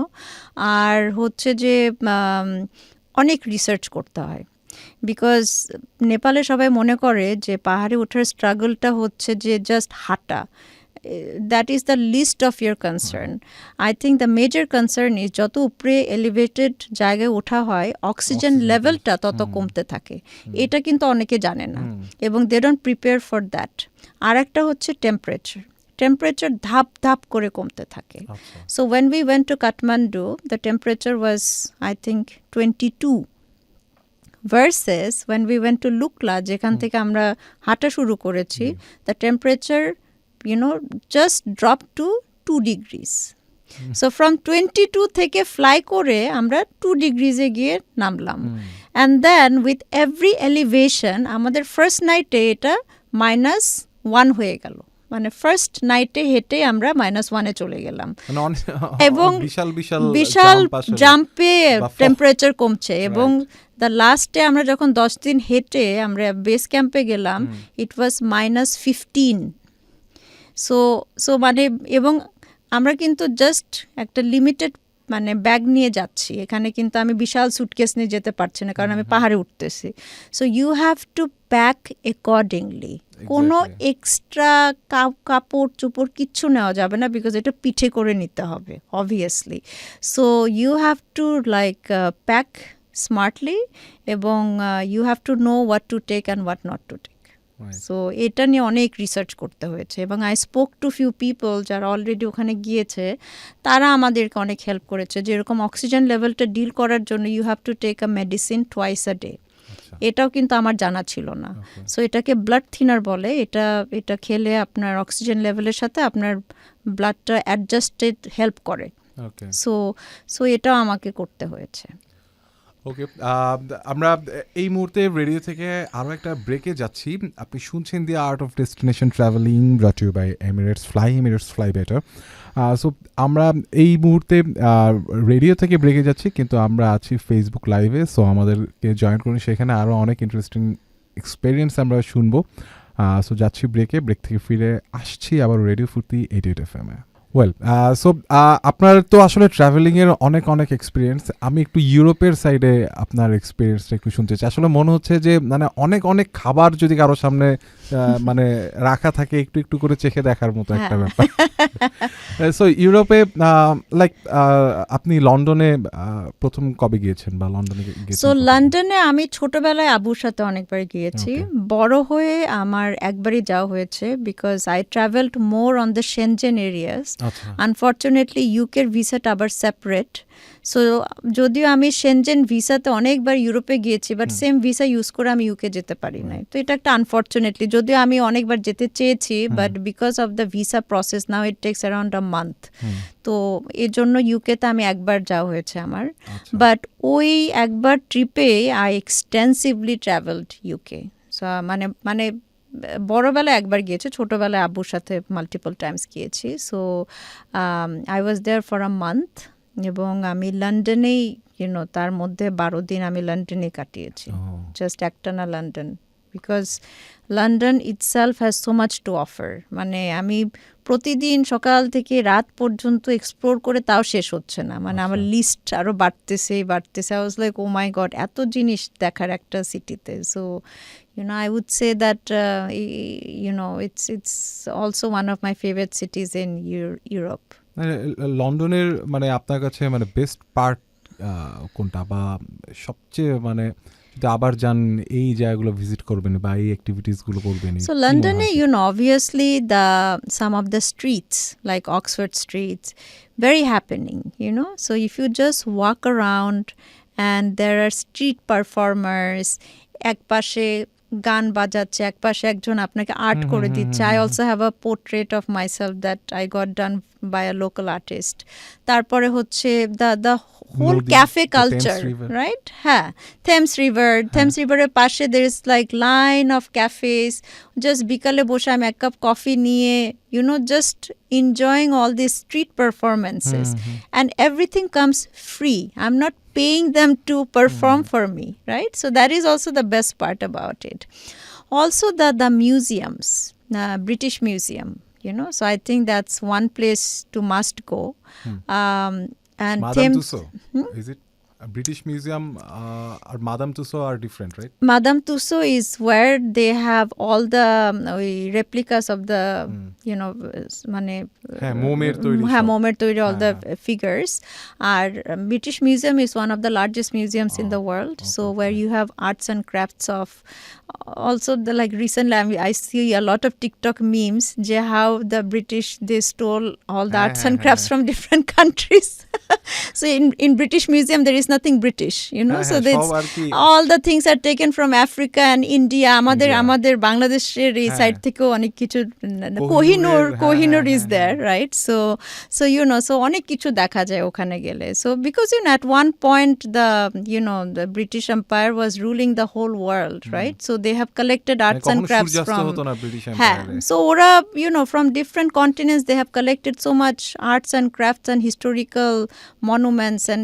আর হচ্ছে যে অনেক রিসার্চ করতে হয়, বিকজ নেপালে সবাই মনে করে যে পাহাড়ে ওঠার স্ট্রাগলটা হচ্ছে যে জাস্ট হাঁটা। that is the least of your concern. I think the major concern is যত উপরে এলিভেটেড জায়গায় ওঠা হয় অক্সিজেন লেভেলটা তত কমতে থাকে, এটা কিন্তু অনেকে জানে না এবং they don't prepare for that. আর একটা হচ্ছে টেম্পারেচার ধাপ ধাপ করে কমতে থাকে। So when we went to Kathmandu the temperature was I think 22 versus when we went to Lukla যেখান থেকে আমরা হাঁটা শুরু করেছি, the temperature just dropped to 2 degrees. So from 22 থেকে ফ্লাই করে আমরা 2 ডিগ্রিজে গিয়ে নামলাম। and then with every elevation আমাদের ফার্স্ট নাইটে এটা -1 হয়ে গেল, মানে ফার্স্ট নাইটে হেঁটে আমরা -1-এ চলে গেলাম এবং বিশাল জাম্পে টেম্পারেচার কমছে। এবং দ্য লাস্টে আমরা যখন 10 দিন হেঁটে আমরা বেস ক্যাম্পে গেলাম, ইট ওয়াজ -15। সো মানে এবং আমরা কিন্তু জাস্ট একটা লিমিটেড মানে ব্যাগ নিয়ে যাচ্ছি, এখানে কিন্তু আমি বিশাল সুটকেস নিয়ে যেতে পারছি না কারণ আমি পাহাড়ে উঠতেছি। So you have to pack accordingly, কোনো এক্সট্রা কাপড় চোপড় কিচ্ছু নেওয়া যাবে না, বিকজ এটা পিঠে করে নিতে হবে obviously. So you have to like pack smartly এবং you have to know what to take and what not to take. So এটা নিয়ে অনেক রিসার্চ করতে হয়েছে এবং I spoke to few people যারা অলরেডি ওখানে গিয়েছে, তারা আমাদেরকে অনেক হেল্প করেছে। যেরকম অক্সিজেন লেভেলটা ডিল করার জন্য you have to take a medicine twice a day, এটাও কিন্তু আমার জানা ছিল না। সো এটাকে ব্লাড থিনার বলে, এটা খেলে আপনার অক্সিজেন লেভেলের সাথে আপনার ব্লাডটা অ্যাডজাস্টেড হেল্প করে। সো এটাও আমাকে করতে হয়েছে। ওকে, আমরা এই মুহূর্তে রেডিও থেকে আরও একটা ব্রেকে যাচ্ছি। আপনি শুনছেন the art of destination travelling brought you by Emirates fly better. So আমরা এই মুহূর্তে রেডিও থেকে ব্রেকে যাচ্ছি, কিন্তু আমরা আছি ফেসবুক লাইভে। সো আমাদেরকে জয়েন করুন, সেখানে আরও অনেক ইন্টারেস্টিং এক্সপিরিয়েন্স আমরা শুনবো। সো যাচ্ছি ব্রেক থেকে ফিরে আসছি আবার রেডিও ফুর্তি 88 FM-এ। ওয়েল, সো আপনার তো আসলে ট্রাভেলিংয়ের অনেক এক্সপিরিয়েন্স। আমি একটু ইউরোপের সাইডে আপনার এক্সপিরিয়েন্সটা একটু শুনতে চাই। আসলে মনে হচ্ছে যে মানে অনেক খাবার যদি কারো সামনে মানে রাখা থাকে, একটু করে চেখে দেখার মতো একটা ব্যাপার। সো ইউরোপে লাইক আপনি লন্ডনে প্রথম কবে গিয়েছেন বা লন্ডনে গিয়েছেন? সো লন্ডনে আমি ছোটবেলায় আবুর সাথে অনেকবার গিয়েছি, বড় হয়ে আমার একবারই যাওয়া হয়েছে, because I travelled more on the Schengen areas. Unfortunately ইউকের ভিসাটা আবার সেপারেট। সো যদিও আমি শেনজেন ভিসাতে অনেকবার ইউরোপে গিয়েছি, বাট সেম ভিসা ইউজ করে আমি ইউকে যেতে পারি নাই। তো এটা একটা আনফর্চুনেটলি, যদিও আমি অনেকবার যেতে চেয়েছি, but because of the visa process now it takes around a month. তো এর জন্য ইউকেতে আমি একবার যাওয়া হয়েছে আমার। বাট ওই একবার ট্রিপে I extensively travelled UK. So মানে বড়বেলায় একবার গিয়েছি, ছোটোবেলায় আব্বুর সাথে মাল্টিপল টাইমস গিয়েছি। So I was there for a month এবং আমি লন্ডনেই তার মধ্যে 12 দিন আমি লন্ডনে কাটিয়েছি, জাস্ট একটানা London, because London itself has so much to offer. মানে আমি প্রতিদিন সকাল থেকে রাত পর্যন্ত এক্সপ্লোর করে তাও শেষ হচ্ছে না, মানে আমার লিস্ট আরও বাড়তেছে। I was like oh my god, এত জিনিস দেখার একটা সিটিতে। So I would say that it's also one of my favorite cities in Europe. লন্ডনের মানে আপনার কাছে মানে বেস্ট পার্ট কোনটা, বা সবচেয়ে মানে যদি আবার যান এই জায়গাগুলো ভিজিট করবেন বা এই অ্যাক্টিভিটিসগুলো করবেন? So London, obviously some of the streets like Oxford streets, very happening, So if you just walk around and there are street performers, একপাশে গান বাজাচ্ছে, একপাশে একজন আপনাকে আর্ট করে দিচ্ছে। I also have a portrait of myself that I got done by a local artist. তারপরে হচ্ছে the whole cafe culture, right? হ্যাঁ, থেমস রিভারের পাশে there is like line of cafes. Just বিকালে বসে আমি এক কাপ কফি নিয়ে just enjoying all these street performances, and everything comes free. I'm not paying them to perform for me, right? So that is also the best part about it. Also the museums, British Museum, so I think that's one place to must go. And Madame Tussauds, is it? British Museum or Madame Tussauds are different, right? Madame Tussauds is where they have all the replicas of the মানে মোমের তৈরি হ্যাঁ সব। মোমের তৈরি all the হ্যাঁ। figures. R British Museum is one of the largest museums in the world. So where you have arts and crafts of also the like recently I see a lot of TikTok memes যে how the British they stole all the arts and crafts from different countries. So in British Museum there is nothing British, so সব আর কি all the things are taken from Africa and India. আমাদের বাংলাদেশের এই side থেকেও অনেক কিছু Kohinoor is there, right? So so অনেক কিছু দেখা যায় ওখানে গেলে. So because at one point the British Empire was ruling the whole world, right? So they have collected arts and crafts from so ওরা from different continents they have collected so much arts and crafts and historical monuments, and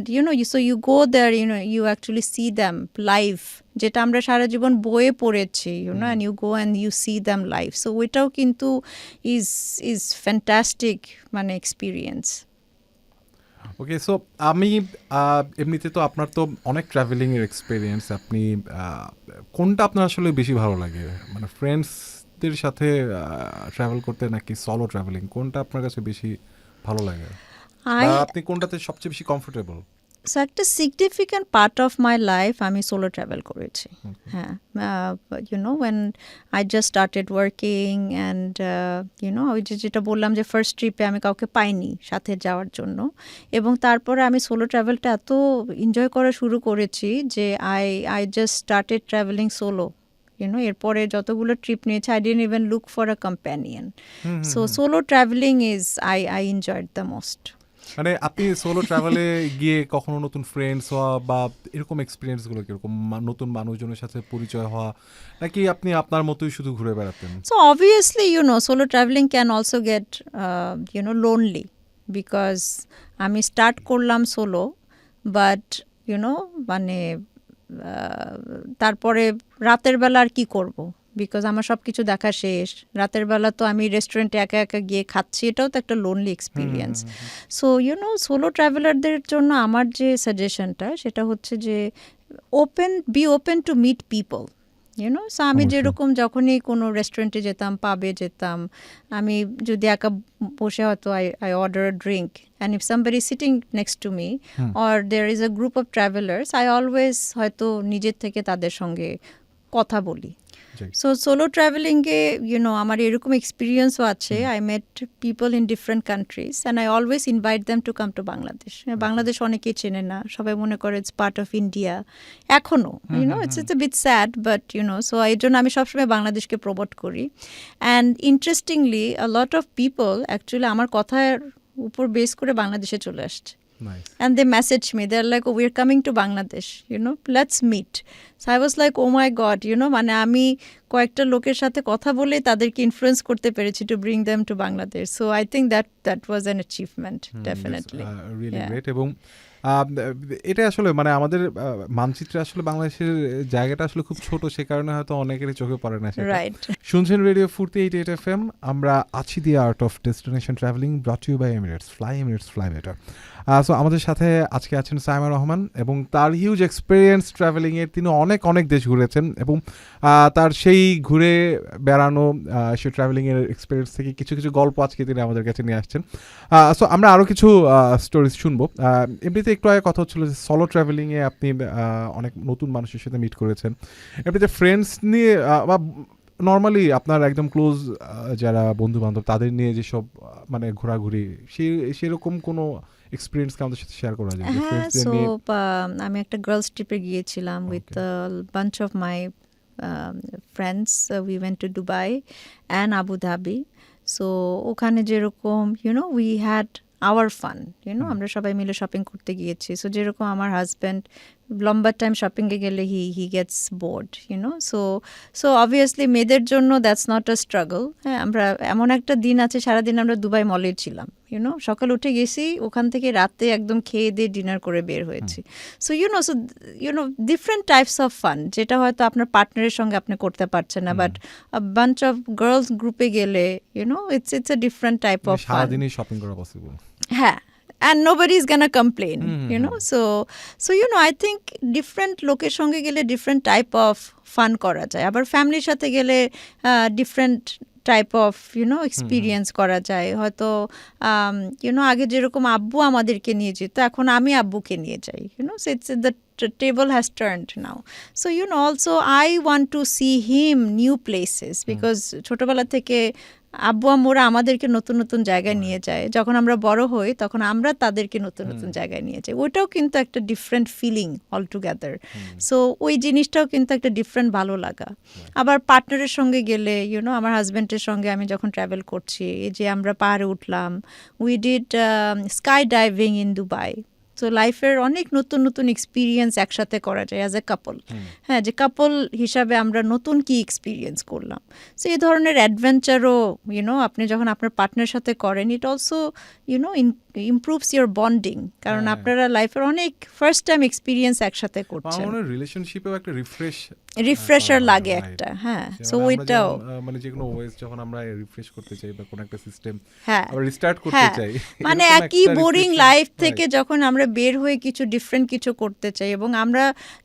so you go there, you actually see them live, যেটা আমরা সারা জীবন বইয়ে পড়েছি, and you go and you see them live. So ওইটাও কিন্তু is fantastic মানে experience. ওকে, so আমি এমনিতে তো আপনার তো অনেক ট্রাভেলিং এর এক্সপিরিয়েন্স, আপনি কোনটা আপনার আসলে বেশি ভালো লাগে, মানে ফ্রেন্ডসদের সাথে ট্রাভেল করতে নাকি সলো ট্রাভেলিং, কোনটা আপনার কাছে বেশি ভালো লাগে, আপনি কোনটাতে সবচেয়ে বেশি কমফোর্টেবল? So একটা significant part of my life আমি solo travel করেছি। হ্যাঁ, when I just started working and ওই যেটা বললাম যে ফার্স্ট ট্রিপে আমি কাউকে পাইনি সাথে যাওয়ার জন্য, এবং তারপরে আমি সোলো ট্রাভেলটা এত এনজয় করা শুরু করেছি যে I just started traveling solo. এরপরে যতগুলো ট্রিপ নিয়েছি I didn't even look for a companion. So solo traveling is I enjoyed the most. মানে আপনি সোলো ট্রাভেলে গিয়ে কখনো নতুন ফ্রেন্ডস হওয়া বা এরকম এক্সপিরিয়েন্সগুলো কিরকম, নতুন মানুষজনের সাথে পরিচয় হওয়া, নাকি আপনি আপনার মতোই শুধু ঘুরে বেড়াতেন? So obviously solo traveling can also get lonely, because আমি স্টার্ট করলাম সোলো, বাট মানে তারপরে রাতের বেলা আর কি করব, বিকজ আমার সব কিছু দেখা শেষ, রাতের বেলা তো আমি রেস্টুরেন্টে একা একা গিয়ে খাচ্ছি, এটাও তো একটা লোনলি এক্সপিরিয়েন্স। সো সোলো ট্রাভেলারদের জন্য আমার যে সাজেশনটা সেটা হচ্ছে যে be open to meet people. So আমি যেরকম যখনই কোনো রেস্টুরেন্টে যেতাম, পাবে যেতাম, আমি যদি একা বসে হয়তো I order a drink, and if somebody sitting next to me or there is a group of travellers, I always হয়তো নিজের থেকে তাদের সঙ্গে কথা বলি। সো সোলো ট্রাভেলিংয়ে আমার এরকম এক্সপিরিয়েন্সও আছে। I met people in different countries and I always invite them to come to Bangladesh. Bangladesh অনেকেই চেনে না, সবাই মনে করে ইটস পার্ট অফ ইন্ডিয়া এখনও, it's a bit sad, but so এই জন্য আমি সবসময় বাংলাদেশকে প্রমোট করি। And interestingly a lot of people actually আমার কথার উপর বেস করে বাংলাদেশে চলে আসছে। Nice. And they messaged me, they're like, oh, we're coming to Bangladesh, let's meet. So I was like, oh my God, মানে আমি কয়েকটা লোকের সাথে কথা বলে তাদেরকে ইনফ্লুয়েন্স করতে পেরেছি to bring them to Bangladesh. So I think that was an achievement, definitely. Really great. এবং এটা আসলে মানে আমাদের মানচিত্রে আসলে বাংলাদেশের জায়গাটা আসলে খুব ছোট, সে কারণে হয়তো অনেকেরই চোখে পড়ে না সেটা। রাইট। শুনছেন রেডিও 48 FM, আমরা আছি the art of destination travelling, brought you by Emirates, Emirates fly better. So আমাদের সাথে আজকে আছেন সাইমা রহমান, এবং তার হিউজ এক্সপিরিয়েন্স ট্রাভেলিংয়ের, তিনি অনেক দেশ ঘুরেছেন, এবং তার সেই ঘুরে বেড়ানো সেই ট্রাভেলিংয়ের এক্সপিরিয়েন্স থেকে কিছু গল্প আজকে তিনি আমাদের কাছে নিয়ে আসছেন। সো আমরা আরও কিছু স্টোরিজ শুনবো। এমনিতে একটু আগে কথা হচ্ছিল যে সোলো ট্রাভেলিংয়ে আপনি অনেক নতুন মানুষের সাথে মিট করেছেন, এমনিতে ফ্রেন্ডস নিয়ে বা নর্মালি আপনার একদম ক্লোজ যারা বন্ধু বান্ধব তাদের নিয়ে যেসব মানে ঘোরাঘুরি, সেরকম কোনো এক্সপিরিয়েন্স আমাদের সাথে শেয়ার করা যায়? হ্যাঁ, সো আমি একটা গার্লস ট্রিপে গিয়েছিলাম with bunch of my friends. We went two Dubai and Abu Dhabi. So ওখানে যেরকম উই হ্যাড আওয়ার ফান, আমরা সবাই মিলে শপিং করতে গিয়েছি। সো যেরকম আমার হাজব্যান্ড লম্বা টাইম শপিংয়ে গেলে he gets board, so obviously মেয়েদের জন্য দ্যাটস নট আ স্ট্রাগল। হ্যাঁ, আমরা এমন একটা দিন আছে সারাদিন আমরা দুবাই মলে ছিলাম, সকালে উঠে গেছি, ওখান থেকে রাতে একদম খেয়ে দিয়ে ডিনার করে বের হয়েছি। So different types of fun, যেটা হয়তো আপনার পার্টনারের সঙ্গে আপনি করতে পারছেন না, বাট বাঞ্চ অফ গার্লস গ্রুপে গেলে it's a different type of fun. সারাদিনই শপিং করা পসিবল। হ্যাঁ, and nobody's gonna complain, you know. So you know, I think different লোকের সঙ্গে গেলে different type of fun করা যায়, আবার ফ্যামিলির সাথে গেলে different type of YONO experience করা যায়। হয়তো ইউনো আগে যেরকম আব্বু আমাদেরকে নিয়ে যেত, এখন আমি আব্বুকে নিয়ে যাই, you know. So it's the table has turned now. So you know, also I want to see him new places because ছোটবেলা থেকে আব্বু আম্মুরা আমাদেরকে নতুন নতুন জায়গায় নিয়ে যায়, যখন আমরা বড় হই তখন আমরা তাদেরকে নতুন নতুন জায়গায় নিয়ে যাই। ওইটাও কিন্তু একটা different feeling all together. So ওই জিনিসটাও কিন্তু একটা ডিফারেন্ট ভালো লাগা। আবার পার্টনারের সঙ্গে গেলে ইউনো, আমার হাজব্যান্ডের সঙ্গে আমি যখন ট্রাভেল করছি, এই যে আমরা পাহাড়ে উঠলাম, we did sky diving in Dubai. So লাইফের অনেক নতুন নতুন এক্সপিরিয়েন্স একসাথে করা যায় অ্যাজ এ কাপল। হ্যাঁ, যে কাপল হিসাবে আমরা নতুন কি এক্সপিরিয়েন্স করলাম। সো এই ধরনের অ্যাডভেঞ্চারও ইউনো আপনি যখন আপনার পার্টনারের সাথে করেন, it also you know improves your bonding, কারণ আপনারা লাইফের অনেক ফার্স্ট টাইম এক্সপিরিয়েন্স একসাথে করছেন। রিলেশনশিপেও একটা রিফ্রেশার লাগে একটা। হ্যাঁ, সো ওইটাও মানে যে কোনো ওয়েজ যখন আমরা রিফ্রেশ করতে চাই বা কোন একটা সিস্টেম হ্যাঁ আবার রিস্টার্ট করতে চাই, মানে একই বোরিং লাইফ থেকে যখন আমরা বের হয়ে কিছু ডিফারেন্ট কিছু করতে চাই, এবং আমরা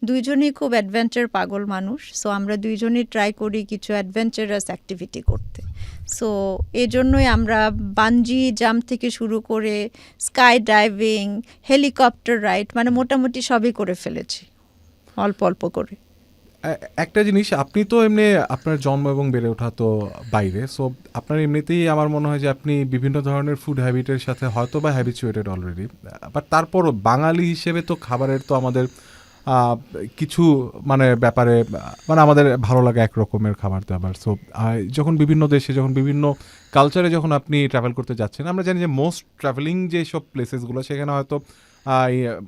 দুইজনই খুব অ্যাডভেঞ্চার পাগল মানুষ। সো আমরা দুইজনই ট্রাই করি কিছু অ্যাডভেঞ্চারাস অ্যাক্টিভিটি করতে। সো এই জন্যই আমরা বানজি জাম্প থেকে শুরু করে স্কাই ডাইভিং, হেলিকপ্টার রাইড, মানে মোটামুটি সবই করে ফেলেছি অল্প অল্প করে। একটা জিনিস, আপনি তো এমনি আপনার জন্ম এবং বেড়ে ওঠা তো বাইরে, সো আপনার এমনিতেই আমার মনে হয় যে আপনি বিভিন্ন ধরনের ফুড হ্যাবিটের সাথে হয়তো বা হ্যাবিচুয়েটেড অলরেডি, বাট তারপরও বাঙালি হিসেবে তো খাবারের তো আমাদের কিছু মানে ব্যাপারে মানে আমাদের ভালো লাগে এক রকমের খাবার দাবার। সো যখন বিভিন্ন দেশে, যখন বিভিন্ন কালচারে যখন আপনি ট্রাভেল করতে যাচ্ছেন, আমরা জানি যে মোস্ট ট্রাভেলিং যেসব প্লেসেসগুলো সেখানে হয়তো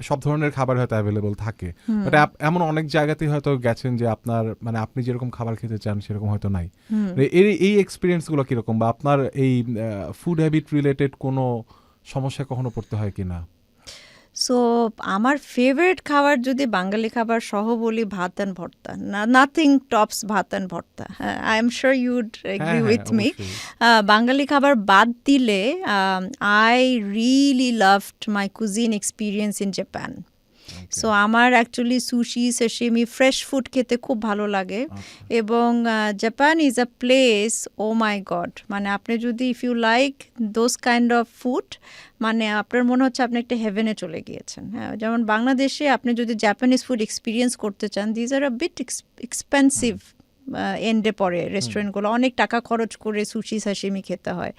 সব ধরনের খাবার হয়তো অ্যাভেলেবল থাকে, বাট এমন অনেক জায়গাতেই হয়তো গেছেন যে আপনার মানে আপনি যেরকম খাবার খেতে চান সেরকম হয়তো নাই। এই এক্সপিরিয়েন্সগুলো কীরকম, বা আপনার এই ফুড হ্যাবিট রিলেটেড কোনো সমস্যা কখনো পড়তে হয় কি না? সো আমার ফেভারিট খাবার যদি বাঙালি খাবার সহ বলি, ভাত অ্যান্ড ভর্তা। নাথিং টপস ভাত অ্যান্ড ভর্তা। I am sure you would agree with me. Bangali খাবার বাদ দিলে I really loved my cuisine experience in Japan. So আমার actually sushi, sashimi, fresh food খেতে খুব ভালো লাগে। এবং Japan is a place, oh my god, মানে আপনি যদি if you like those kind of food, মানে আপনার মনে হচ্ছে আপনি একটা হেভেনে চলে গিয়েছেন। হ্যাঁ, যেমন বাংলাদেশে আপনি যদি জাপানিজ ফুড এক্সপিরিয়েন্স করতে চান, these are a bit expensive এন্ডে পড়ে রেস্টুরেন্টগুলো, অনেক টাকা খরচ করে সুশি সাশিমি খেতে হয়।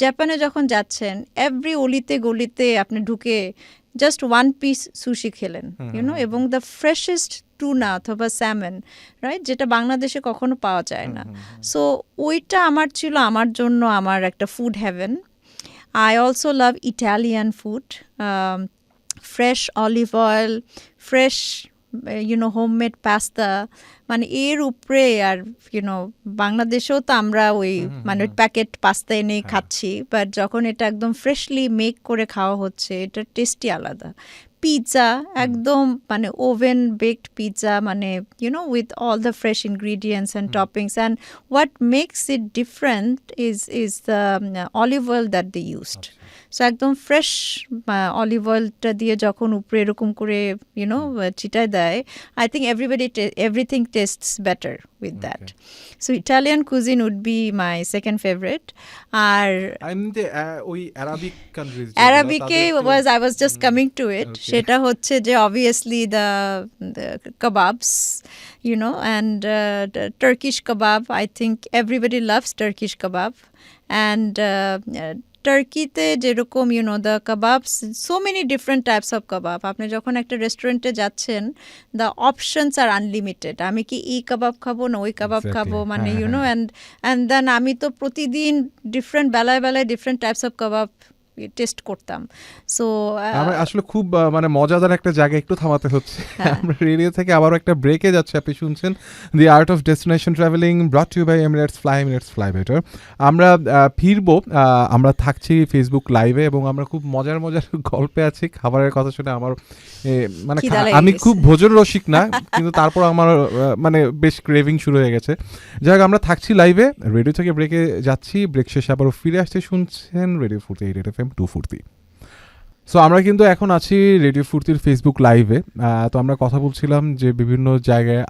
জাপানে যখন যাচ্ছেন, এভরি অলিতে গলিতে আপনি ঢুকে জাস্ট ওয়ান পিস সুশি খেলেন, ইউনো, এবং দ্য ফ্রেশেস্ট টুনা অথবা স্যামন, রাইট, যেটা বাংলাদেশে কখনো পাওয়া যায় না। সো ওইটা আমার ছিল আমার জন্য আমার একটা food heaven. I also love Italian food, fresh olive oil, fresh homemade pasta, মানে এর উপরে আর বাংলাদেশেও তো আমরা ওই মানে প্যাকেট পাস্তা এনে খাচ্ছি, বাট যখন এটা একদম ফ্রেশলি মেক করে খাওয়া হচ্ছে, এটার টেস্টই আলাদা। পিৎজা একদম মানে ওভেন বেকড পিৎজা, মানে with all the fresh ingredients and toppings, and what makes it different is the olive oil that they used. So একদম ফ্রেশ অলিভ অয়েলটা দিয়ে যখন উপরে এরকম করে চিটায় দেয়, I think everything tastes better with that. So Italian cuisine would be my second favourite. আর ওই অ্যারাবিকে I was just coming to it, সেটা হচ্ছে যে obviously the kebabs, and Turkish kebab. I think everybody loves Turkish kebab, and টার্কিতে যেরকম the kebabs, so many different types of kebab. আপনি যখন একটা রেস্টুরেন্টে যাচ্ছেন, দ্য অপশনস আর আনলিমিটেড। আমি কি এই কাবাব খাবো না ওই কাবাব খাবো, মানে অ্যান্ড দেন আমি তো প্রতিদিন ডিফারেন্ট বেলায় বেলায় different types of kebab test করতাম। সো আসলে খুব মানে মজাদার একটা জায়গা, একটু থামাতে হচ্ছে। আমরা রেডিও থেকে আবারও একটা ব্রেকে যাচ্ছি। আপনি শুনছেন the art of destination travelling, brought you by Emirates, fly better. আমরা ফিরবো, আমরা থাকছি ফেসবুক লাইভে, এবং আমরা খুব মজার মজার গল্পে আছি। খাবারের কথা শুনে আমার মানে আমি খুব ভোজন রসিক না, কিন্তু তারপর আমার মানে বেশ ক্রেভিং শুরু হয়ে গেছে। যাই হোক, আমরা থাকছি লাইভে, রেডিও থেকে ব্রেকে যাচ্ছি, ব্রেক শেষে আবারও ফিরে আসতে শুনছেন রেডিও ফুরতি 88 FM 240। সো আমরা কিন্তু এখন আছি রেডিও ফুর্তির ফেসবুক লাইভে। তো আমরা কথা বলছিলাম যে বিভিন্ন জায়গায়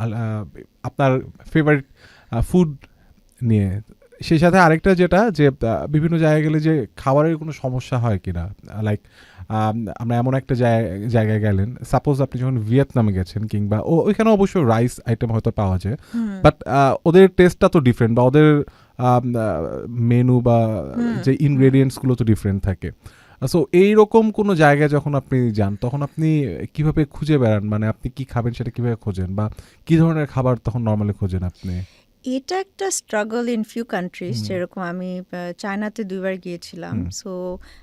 আপনার ফেভারিট ফুড নিয়ে, সেই সাথে আরেকটা যেটা যে বিভিন্ন জায়গায় গেলে যে খাবারের কোনো সমস্যা হয় কিনা, লাইক আমরা এমন একটা জায়গায় গেলেন, সাপোজ আপনি যখন ভিয়েতনামে গেছেন কিংবা ওইখানে অবশ্য রাইস আইটেম হয়তো পাওয়া যায়, বাট ওদের টেস্টটা তো ডিফারেন্ট, বা ওদের মেনু বা যে ইনগ্রেডিয়েন্টসগুলো তো ডিফারেন্ট থাকে। সো এইরকম কোনো জায়গায় যখন আপনি যান তখন আপনি কিভাবে খুঁজে বেড়ান, মানে আপনি কি খাবেন সেটা কিভাবে খোঁজেন, বা কি ধরনের খাবার তখন নর্মালি খোঁজেন আপনি? এটা একটা স্ট্রাগল ইন ফিউ কান্ট্রিজ, যেরকম আমি চায়নাতে 2বার গিয়েছিলাম। So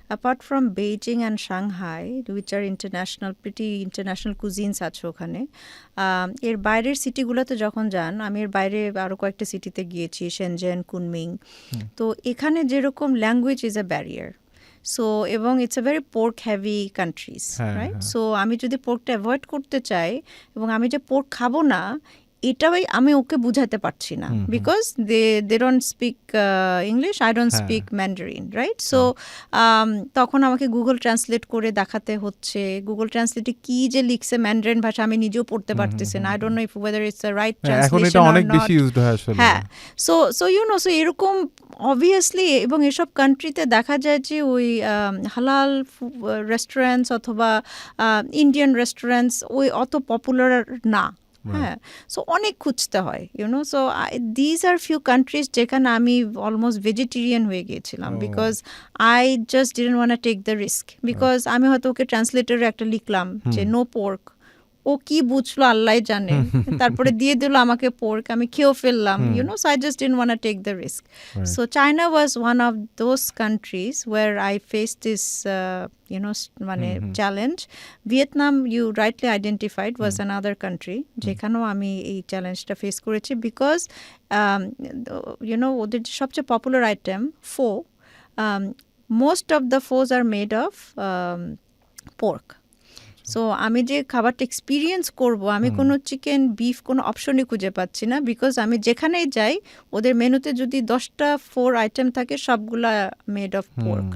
apart from Beijing and Shanghai, which are international cuisines আছে ওখানে, এর বাইরের সিটিগুলোতে যখন যান, আমি এর বাইরে আরও কয়েকটা সিটিতে গিয়েছি, শেনজেন, কুনমিং। তো এখানে যেরকম language is a barrier. So এবং it's a very pork heavy countries, right? So আমি যদি পোর্কটা অ্যাভয়েড করতে চাই এবং আমি যে পোর্ক খাবো না, এটাই আমি ওকে বুঝাতে পারছি না, because they don't speak English, I don't speak Mandarin, right? So তখন আমাকে গুগল ট্রান্সলেট করে দেখাতে হচ্ছে। গুগল ট্রান্সলেটে কি যে লিখছে ম্যান্ডারিন ভাষা আমি নিজেও পড়তে পারতেছি না। I don't know if whether it's the right translation or not. হ্যাঁ, সো সো এরকম অবভিয়াসলি, এবং এসব কান্ট্রিতে দেখা যায় যে ওই হালাল রেস্টুরেন্টস অথবা ইন্ডিয়ান রেস্টুরেন্টস ওই অত পপুলার না। হ্যাঁ, সো অনেক খুঁজতে হয়, so these are few countries যেখানে আমি অলমোস্ট ভেজিটেরিয়ান হয়ে গিয়েছিলাম, because I just didn't want take the risk, because আমি হয়তো ওকে ট্রান্সলেটরে একটা লিখলাম যে নো পোর্ক, ও কি বুঝলো আল্লাহ জানে, তারপরে দিয়ে দিল আমাকে পোর্ক, আমি খেয়েও ফেললাম, so I just didn't want take the risk. So China was one of those countries where I face this মানে challenge. Vietnam, you rightly identified, was another country যেখানেও আমি এই চ্যালেঞ্জটা ফেস করেছি, বিকজ ওদের সবচেয়ে popular item pho, most of the phos are made of pork. So আমি যে খাবারটা এক্সপিরিয়েন্স করব, আমি কোনো চিকেন, বিফ কোনো অপশনই খুঁজে পাচ্ছি না, বিকজ আমি যেখানেই যাই ওদের মেনুতে যদি 10টা 4 আইটেম থাকে সবগুলা মেড অফ পোর্ক।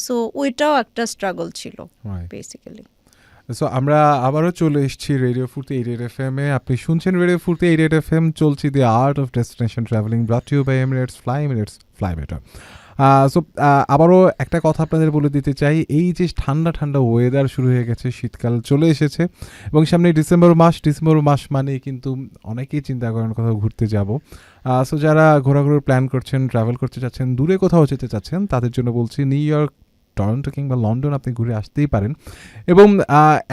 সো ওইটাও একটা স্ট্রাগল ছিল বেসিক্যালি। সো আমরা আবারও চলে এসেছি রেডিও ফুর্তি 88 FM এ। আপনি শুনছেন রেডিও ফুর্তি 88 FM, চলছি the art of destination travelling, brought to you by Emirates, fly better. So আবারও একটা কথা আপনাদের বলে দিতে চাই, এই যে ঠান্ডা ঠান্ডা ওয়েদার শুরু হয়ে গেছে, শীতকাল চলে এসেছে এবং সামনে ডিসেম্বর মাস মানে কিন্তু অনেকেই চিন্তা করেন কোথাও ঘুরতে যাব। সো যারা ঘোরাঘুরির প্ল্যান করছেন, ট্রাভেল করতে চাচ্ছেন, দূরে কোথাও যেতে চাচ্ছেন, তাদের জন্য বলছি নিউ ইয়র্ক, টরন্টো কিংবা লন্ডন আপনি ঘুরে আসতেই পারেন। এবং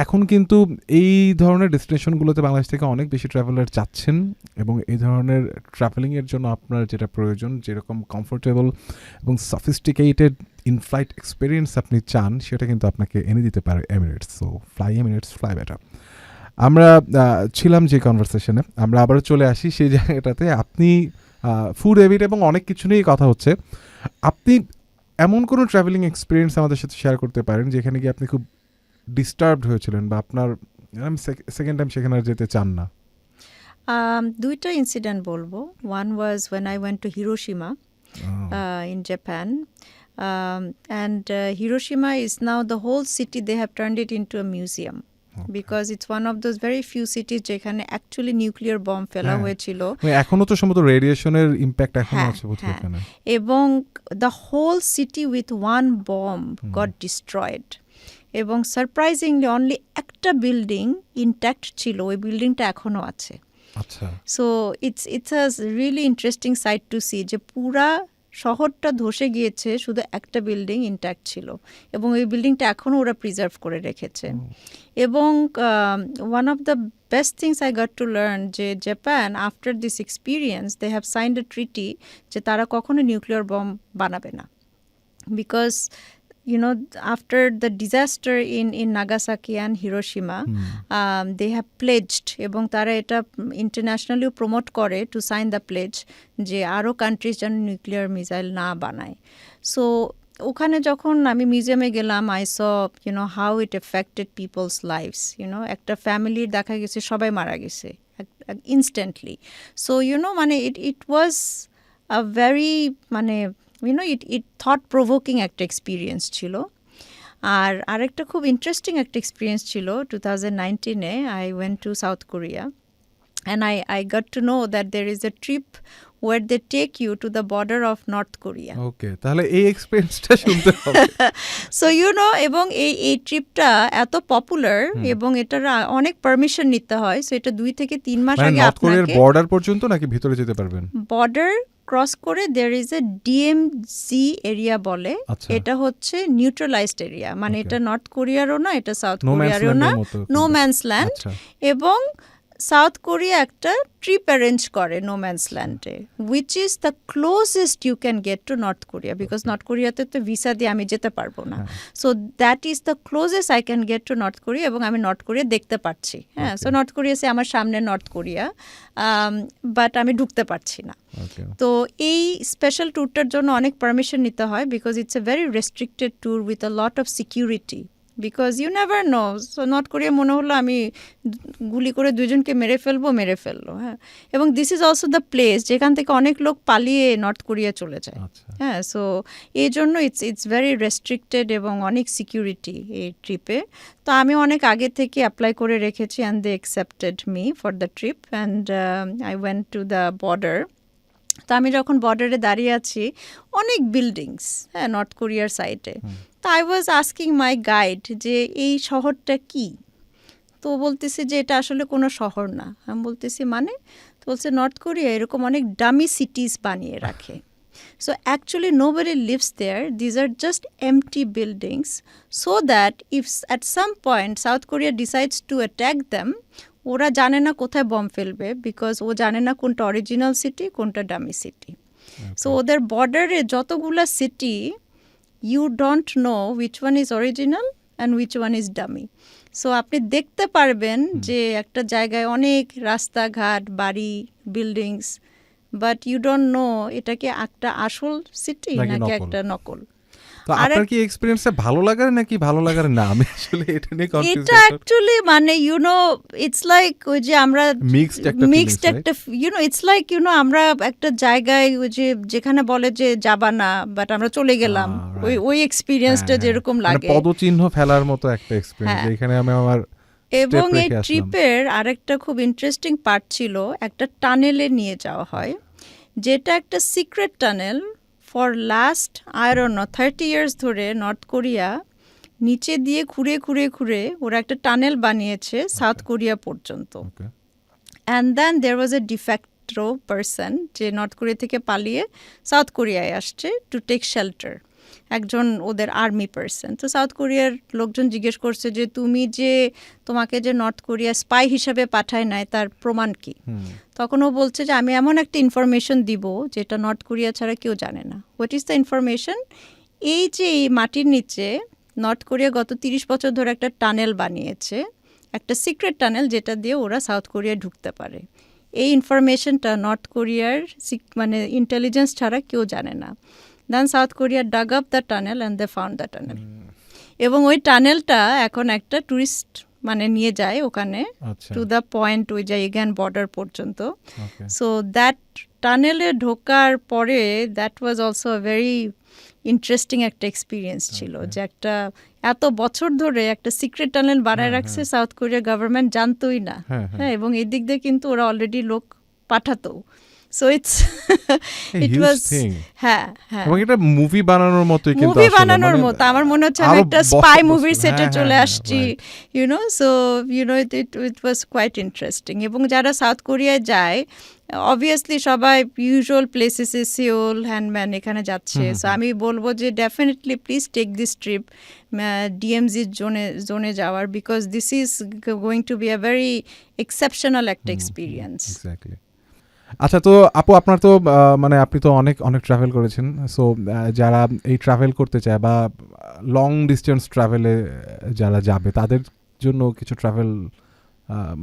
এখন কিন্তু এই ধরনের ডেস্টিনেশনগুলোতে বাংলাদেশ থেকে অনেক বেশি ট্রাভেলার যাচ্ছেন, এবং এই ধরনের ট্রাভেলিংয়ের জন্য আপনার যেটা প্রয়োজন, যেরকম কমফোর্টেবল এবং সফিস্টিকেটেড ইনফ্লাইট এক্সপিরিয়েন্স আপনি চান, সেটা কিন্তু আপনাকে এনে দিতে পারে Emirates. So Emirates, fly better. আমরা ছিলাম যে কনভারসেশনে, আমরা আবারও চলে আসি সেই জায়গাটাতে। আপনি ফুড হ্যাবিট এবং অনেক কিছু নিয়েই কথা হচ্ছে। আপনি এমন কোনো ট্রাভেলিং এক্সপিরিয়েন্স আমাদের সাথে শেয়ার করতে পারেন যেখানে গিয়ে আপনি খুব ডিস্টার্বড হয়েছিলেন, বা আপনার সেকেন্ড টাইম সেখানে আর যেতে চান না? দুইটা ইনসিডেন্ট বলবো। One was when I went to Hiroshima in Japan, and Hiroshima is now the whole city, they have turned it into a museum. Because it's one of those very few cities যেখানে actually nuclear bomb ফেলা হয়েছিল। এখনো তো সম্ভবত রেডিয়েশনের impact এখনো আছে এখানে, এবং the whole city with one bomb got destroyed, এবং সারপ্রাইজিংলি অনলি একটা বিল্ডিং ইনট্যাক্ট ছিল, ওই বিল্ডিংটা এখনো আছে। আচ্ছা, so it's a really interesting site to see, যে পুরা শহরটা ধসে গিয়েছে, শুধু একটা বিল্ডিং ইনট্যাক্ট ছিল, এবং ওই বিল্ডিংটা এখনও ওরা প্রিজার্ভ করে রেখেছে। এবং one of the best things I got to learn, যে Japan after this experience they have signed a treaty যে তারা কখনো নিউক্লিয়ার বম্ব বানাবে না, because after the disaster in Nagasaki and Hiroshima, they have pledged, এবং তারা এটা ইন্টারন্যাশনালিও promote করে টু সাইন দ্য প্লেজ, যে আরও কান্ট্রিজ যেন নিউক্লিয়ার মিসাইল না বানায়। সো ওখানে যখন আমি মিউজিয়ামে গেলাম, I saw how it affected people's lives. একটা ফ্যামিলির দেখা গেছে সবাই মারা গেছে ইনস্ট্যান্টলি। সো মানে ইট ওয়াজ আ ভেরি মানে it thought provoking একটা এক্সপিরিয়েন্স ছিল। আর আরেকটা খুব ইন্টারেস্টিং একটা এক্সপিরিয়েন্স ছিল 2019-এ I went to South Korea and I got to know that there is a trip where they take you to the border of North Korea. ওকে, তাহলে এই এক্সপেরিয়েন্সটা শুনতে হবে। সো ইউ নো, এবং এই ট্রিপটা এত পপুলার এবং এটার অনেক পারমিশন নিতে হয়। সো এটা 2 থেকে 3 মাস মানে আগে নর্থ কোরিয়ার আপনাকে বর্ডার পর্যন্ত নাকি ভিতরে যেতে পারবেন? বর্ডার ক্রস করে there is a DMZ area বলে, আচ্ছা। এটা হচ্ছে নিউট্রালাইজড এরিয়া, মানে Okay. এটা নর্থ কোরিয়ারও না, এটা সাউথ No man's কোরিয়ারও land না, এর মতো নো কিন্তু। Man's land. আচ্ছা। এবং সাউথ কোরিয়া একটা ট্রিপ অ্যারেঞ্জ করে নো ম্যানস ল্যান্ডে, which is the closest you can get to North Korea, because North কোরিয়াতে তো ভিসা দিয়ে আমি যেতে পারবো না। So that is the closest I can get to North Korea, এবং আমি নর্থ কোরিয়া দেখতে পাচ্ছি। হ্যাঁ, সো নর্থ কোরিয়া সে আমার সামনে নর্থ কোরিয়া, বাট আমি ঢুকতে পারছি না। Okay. তো এই স্পেশাল ট্যুরটার জন্য অনেক পারমিশন নিতে হয়, because it's a very restricted tour with a lot of security, because you never know. So North Korea মনে হলো আমি গুলি করে 2 জনকে মেরে ফেললো। হ্যাঁ, এবং this is also the place যেখান থেকে অনেক লোক পালিয়ে নর্থ কোরিয়া চলে যায়। আচ্ছা। হ্যাঁ, সো এই জন্য ইটস ভেরি রেস্ট্রিক্টেড এবং অনেক সিকিউরিটি এই ট্রিপে। তো আমি অনেক আগে থেকে অ্যাপ্লাই করে রেখেছি, and they accepted me for the trip, and I went to the border. তো আমি যখন বর্ডারে দাঁড়িয়ে আছি, অনেক বিল্ডিংস, হ্যাঁ, নর্থ কোরিয়ার সাইডে। তো I was asking my guide যে এই শহরটা কি? তো বলতেছে যে এটা আসলে কোনো শহর না। আমি বলতেছি মানে? তো বলছে নর্থ কোরিয়া এরকম অনেক ডামি সিটিস বানিয়ে রাখে। So actually nobody lives there. These are just empty buildings, so that if at some point South Korea decides to attack them, ওরা জানে না কোথায় বম ফেলবে, বিকজ ও জানে না কোনটা অরিজিনাল সিটি কোনটা ডামি সিটি। সো ওদের বর্ডারে যতগুলা city, you don't know which one is original and which one is dummy. So আপনি দেখতে পারবেন যে একটা জায়গায় অনেক রাস্তাঘাট, বাড়ি, buildings, but you don't know এটা কি একটা আসল সিটি নাকি একটা নকল। তো আপনার কি এক্সপেরিয়েন্সটা ভালো লাগার নাকি ভালো লাগার না? আমি আসলে এটা নিয়ে কনফিউজ। এটা অ্যাকচুয়ালি মানে ইউ নো ইটস লাইক ওই যে আমরা মিক্সড একটা you know it's like you know আমরা একটা জায়গায় ওই যে যেখানে বলে যে যাবা না, বাট আমরা চলে গেলাম, ওই এক্সপিরিয়েন্সটা যেরকম লাগে, পদচিহ্ন ফেলার মতো একটা এক্সপেরিয়েন্স এখানে আমি আমার। এবং এই ট্রিপের আরেকটা খুব ইন্টারেস্টিং পার্ট ছিল, একটা টানেলে নিয়ে যাওয়া হয়, যেটা একটা secret tunnel. For last I don't know 30 years ধরে নর্থ কোরিয়া নিচে দিয়ে ঘুরে ওরা একটা টানেল বানিয়েছে সাউথ কোরিয়া পর্যন্ত। And then there was a defector person যে নর্থ কোরিয়া থেকে পালিয়ে সাউথ কোরিয়ায় আসছে টু টেক শেল্টার, একজন ওদের আর্মি পারসন। তো সাউথ কোরিয়ার লোকজন জিজ্ঞেস করছে যে তোমাকে যে নর্থ কোরিয়া স্পাই হিসাবে পাঠায় নাই তার প্রমাণ কি? তখন ও বলছে যে আমি এমন একটা ইনফরমেশন দিব যেটা নর্থ কোরিয়া ছাড়া কেউ জানে না। What is the information? এই যে এই মাটির নিচে নর্থ কোরিয়া গত 30 বছর ধরে একটা টানেল বানিয়েছে, একটা সিক্রেট টানেল, যেটা দিয়ে ওরা সাউথ কোরিয়া ঢুকতে পারে। এই ইনফরমেশনটা নর্থ কোরিয়ার মানে ইন্টেলিজেন্স ছাড়া কেউ জানে না। Then South Korea dug up the tunnel and they found the tunnel. এবং ওই টানেলটা এখন একটা টুরিস্ট মানে নিয়ে যায় ওখানে টু দ্য পয়েন্ট, ওই যায় এগেন বর্ডার পর্যন্ত। সো দ্যাট টানেলে ঢোকার পরে that was also very interesting একটা এক্সপিরিয়েন্স ছিল, যে একটা এত বছর ধরে একটা সিক্রেট টানেল বানায় রাখছে সাউথ কোরিয়া গভর্নমেন্ট জানতোই না। হ্যাঁ, এবং এই দিক দিয়ে কিন্তু ওরা অলরেডি লোক পাঠাতো। সো ইট ওয়াজ হ্যাঁ, এবং এটা মুভি বানানোর মতো, মুভি বানানোর মতো। আমার মনে হচ্ছে আমি একটা স্পাই মুভির সেটে চলে আসছি, you know. So you know it was quite interesting. এবং যারা সাউথ কোরিয়ায় যায়, অবভিয়াসলি সবাই ইউজুয়াল প্লেসেসে সিওল, হ্যান্ডম্যান এখানে যাচ্ছে। সো আমি বলবো যে definitely please take this trip ডিএমজির জোনে যাওয়ার, because this is going to be a very exceptional একটা এক্সপিরিয়েন্স। আচ্ছা, তো আপু আপনার তো মানে আপনি তো অনেক ট্রাভেল করেছেন। সো যারা এই ট্রাভেল করতে চায় বা লং ডিস্টেন্স ট্রাভেলে যারা যাবে, তাদের জন্য কিছু ট্রাভেল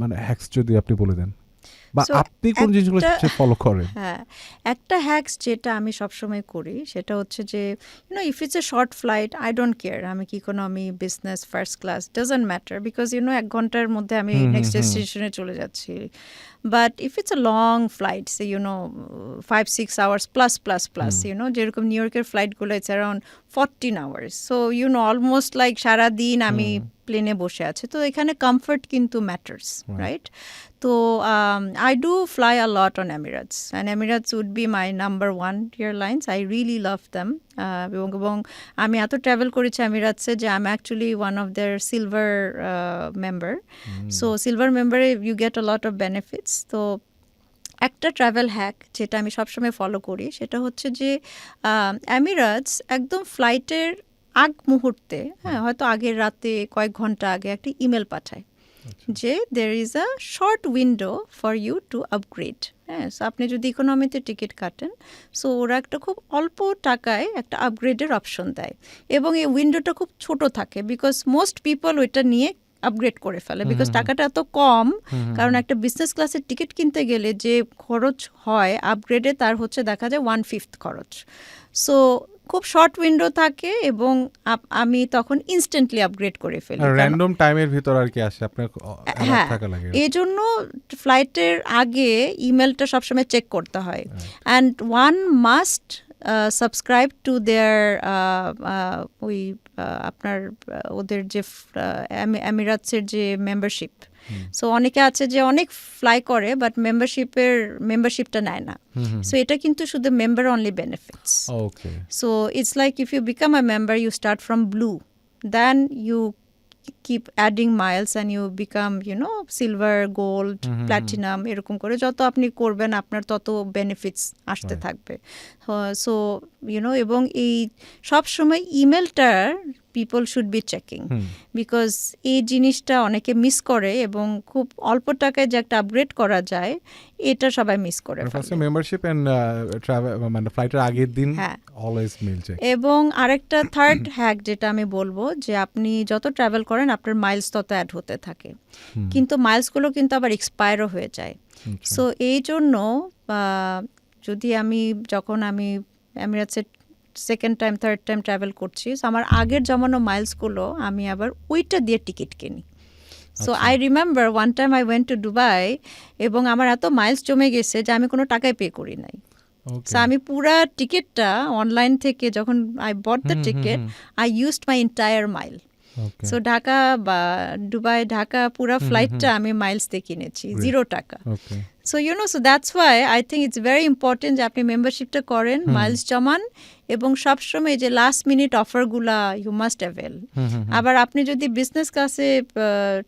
মানে হ্যাকস যদি আপনি বলে দেন। বা So, আপনি কোন জিনিসগুলো একটা- সবচেয়ে ফলো করেন? হ্যাঁ, একটা হ্যাকস যেটা আমি সবসময় করি সেটা হচ্ছে যে if it's a short flight I don't care আমি কি economy business first class doesn't matter because 1 ঘন্টার মধ্যে আমি নেক্সট ডেস্টিনেশনে চলে যাচ্ছি but if it's a long flight say 5-6 hours plus যেরকম নিউ ইয়র্কের ফ্লাইটগুলো it's around 14 hours so almost like সারাদিন আমি প্লেনে বসে আছি তো এখানে কমফর্ট কিন্তু ম্যাটার্স রাইট তো I do fly a lot on Emirates and Emirates would be my number one airlines. I really love them. এবং আমি এত ট্রাভেল করেছি এমিরাটসে যে I'm actually one of their silver member. So silver member you get a lot of benefits. তো একটা travel hack যেটা আমি সবসময় ফলো করি সেটা হচ্ছে যে এমিরাটস একদম ফ্লাইটের আগ মুহূর্তে হয়তো আগের রাতে কয়েক ঘন্টা আগে একটা ইমেল পাঠায় যে there is a short window for you to upgrade so আপনি যদি ইকোনমিতে টিকিট কাটেন সো ওরা একটা খুব অল্প টাকায় একটা আপগ্রেডের অপশন দেয় এবং এই উইন্ডোটা খুব ছোট থাকে বিকজ মোস্ট পিপল ওইটা নিয়ে আপগ্রেড করে ফেলে বিকজ টাকাটা এত কম কারণ একটা বিজনেস ক্লাসের টিকিট কিনতে গেলে যে খরচ হয় আপগ্রেডে তার হচ্ছে দেখা যায় 1/5 খরচ সো খুব শর্ট উইন্ডো থাকে এবং আমি তখন ইনস্ট্যান্টলি আপগ্রেড করে ফেলি র্যান্ডম টাইমের ভিতর আর কি আসে আপনার হ্যাঁ থাকা লাগে এই জন্য ফ্লাইটের আগে ইমেলটা সবসময় চেক করতে হয় and one must subscribe to their ওই আপনার ওদের যে এমিরাটসের যে মেম্বারশিপ সো অনেকে আছে যে অনেক ফ্লাই করে বাট মেম্বারশিপটা নেয় না সো এটা কিন্তু শুধু member only benefits okay so it's like if you become a member you start from blue then you keep adding miles and you become silver gold platinum এরকম করে যত আপনি করবেন আপনার তত বেনিফিটস আসতে থাকবে সো এবং এই সব সময় ইমেলটার people should be checking because এই জিনিসটা অনেকে মিস করে এবং খুব অল্প টাকায় যে একটা আপগ্রেড করা যায় এটা সবাই মিস করে ফার্স্ট মেম্বারশিপ এন্ড ট্রাভেল মানে ফ্লাইটের আগের দিন অলওয়েজ মেইল চেক এবং আরেকটা থার্ড হ্যাক যেটা আমি বলবো যে আপনি যত ট্রাভেল করেন আপনার মাইলস তত অ্যাড হতে থাকে কিন্তু মাইলসগুলো কিন্তু আবার এক্সপায়ারও হয়ে যায় সো এই জন্য যদি যখন আমি এমিরেটসের second time third time travel করছি সো আমার আগের জমানো মাইলসগুলো আমি আবার ওইটা দিয়ে টিকিট কিনি so I remember one time I went two Dubai এবং আমার এত মাইলস জমে গেছে যে আমি কোনো টাকায় পে করি নাই সো আমি পুরা টিকিটটা অনলাইন থেকে যখন I bought the ticket I used my entire mile so Dhaka বা দুবাই ঢাকা পুরা ফ্লাইটটা আমি মাইলস দিয়ে কিনেছি 0 টাকা so so that's why I think it's very important যে আপনি মেম্বারশিপটা করেন মাইলস জমান এবং সবসময় যে লাস্ট মিনিট অফারগুলা ইউ মাস্ট অ্যাভেল আবার আপনি যদি বিজনেস ক্লাসে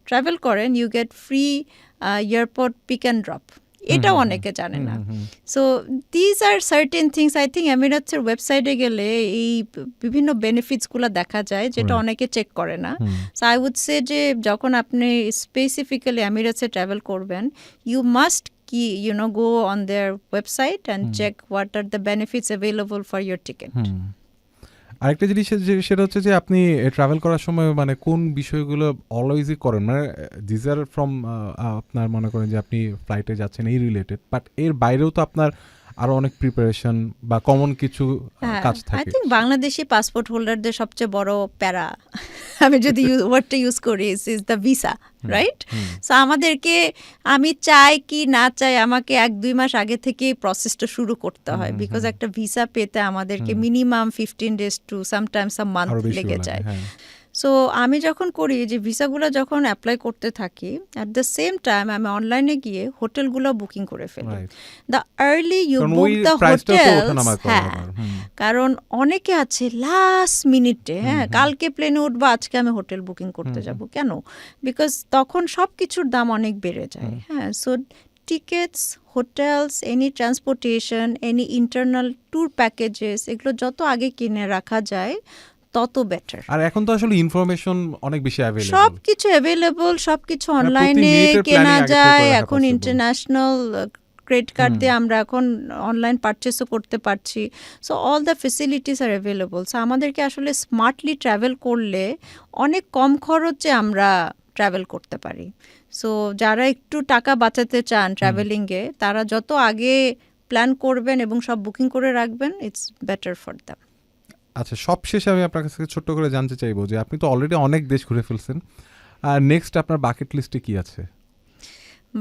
ট্রাভেল করেন you get free airport pick and drop এটাও অনেকে জানে না so these are certain things I think এমিরেটসের ওয়েবসাইটে গেলে এই বিভিন্ন বেনিফিটসগুলো দেখা যায় যেটা অনেকে চেক করে না সো আই উড সে যে যখন আপনি স্পেসিফিক্যালি এমিরেটসে ট্রাভেল করবেন you must go on their website and check what are the benefits available for your ticket. আরেকটা জিনিস সেটা হচ্ছে যে আপনি ট্রাভেল করার সময় মানে কোন বিষয়গুলো অলওয়েজই করেন মানে দিস আর ফ্রম আপনার মনে করেন যে আপনি ফ্লাইটে যাচ্ছেন এই রিলেটেড বাট এর বাইরেও তো আপনার আরো অনেক প্রিপারেশন বা কমন কিছু কাজ থাকে আই থিঙ্ক বাংলাদেশি পাসপোর্ট হোল্ডারদের সবচেয়ে বড় প্যারা আমি যদি ওয়ার্ডটা ইউজ করি is the visa right so আমাদেরকে আমি চাই কি না চাই আমাকে 1-2 মাস আগে থেকে প্রসেসটা শুরু করতে হয় বিকজ একটা ভিসা পেতে আমাদেরকে minimum 15 days to sometimes a month লেগে যায় সো আমি যখন করি যে ভিসাগুলো যখন অ্যাপ্লাই করতে থাকি অ্যাট দ্য সেম টাইম আমি অনলাইনে গিয়ে হোটেলগুলো বুকিং করে ফেলি the early you book the hotels কারণ অনেকে আছে লাস্ট মিনিটে কালকে প্লেনে উঠবো আজকে আমি হোটেল বুকিং করতে যাব কেন বিকজ তখন সব কিছুর দাম অনেক বেড়ে যায় so tickets hotels any transportation any internal tour packages এগুলো যত আগে কিনে রাখা যায় তত বেটার আর এখন তো আসলে ইনফরমেশন অনেক বেশি अवेलेबल সবকিছু अवेलेबल সবকিছু অনলাইনে কেনা যায় এখন ইন্টারন্যাশনাল ক্রেডিট কার্ড দিয়ে আমরা এখন অনলাইন পারচেজও করতে পারছি so all the facilities are available so আমাদেরকে আসলে স্মার্টলি ট্রাভেল করলে অনেক কম খরচে আমরা ট্রাভেল করতে পারি সো যারা একটু টাকা বাঁচাতে চান ট্রাভেলিংয়ে, তারা যত আগে প্ল্যান করবেন এবং সব বুকিং করে রাখবেন, ইটস বেটার ফর দ্যাম। আচ্ছা, সবশেষে আমি আপনার কাছ থেকে ছোট্ট করে জানতে চাইবো যে আপনি তো অলরেডি অনেক দেশ ঘুরে ফেলছেন, আর নেক্সট আপনার বাকেট লিস্টে কি আছে?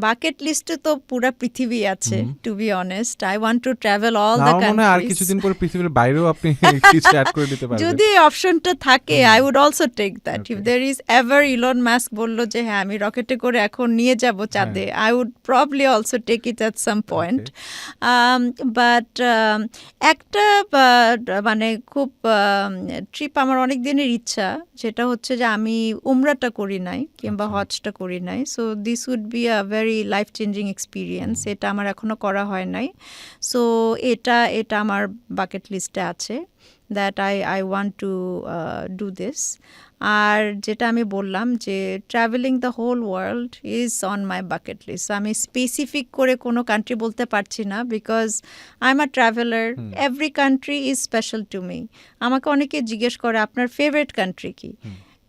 বাকেট লিস্টে তো পুরা পৃথিবী আছে, to be honest. I want to travel all the আমার মনে হয় আর কান্ট্রিজ। কিছুদিন পরে পৃথিবীর বাইরেও আপনি কিছু অ্যাড করে দিতে পারবেন। যদি অপশনটা থাকে, I would also take that. If there is ever Elon Musk বললো যে হ্যাঁ আমি রকেটে করে এখন নিয়ে যাব চাঁদে, I would probably also take it at some point. But একটা মানে খুব ট্রিপ আমার অনেক দিনের ইচ্ছা, যেটা হচ্ছে যে আমি উমরাটা করি নাই কিংবা হজটা করি নাই। So this would be a very life changing experience. এটা আমার এখনো করা হয় নাই। সো এটা আমার বাকেট লিস্টে আছে, that I want to do this. আর যেটা আমি বললাম যে travelling the whole world is on my bucket list. আমি স্পেসিফিক করে কোনো কান্ট্রি বলতে পারছি না, because I am a traveller, every country is special to me. আমাকে অনেকে জিজ্ঞেস করে আপনার ফেভারিট কান্ট্রি কি,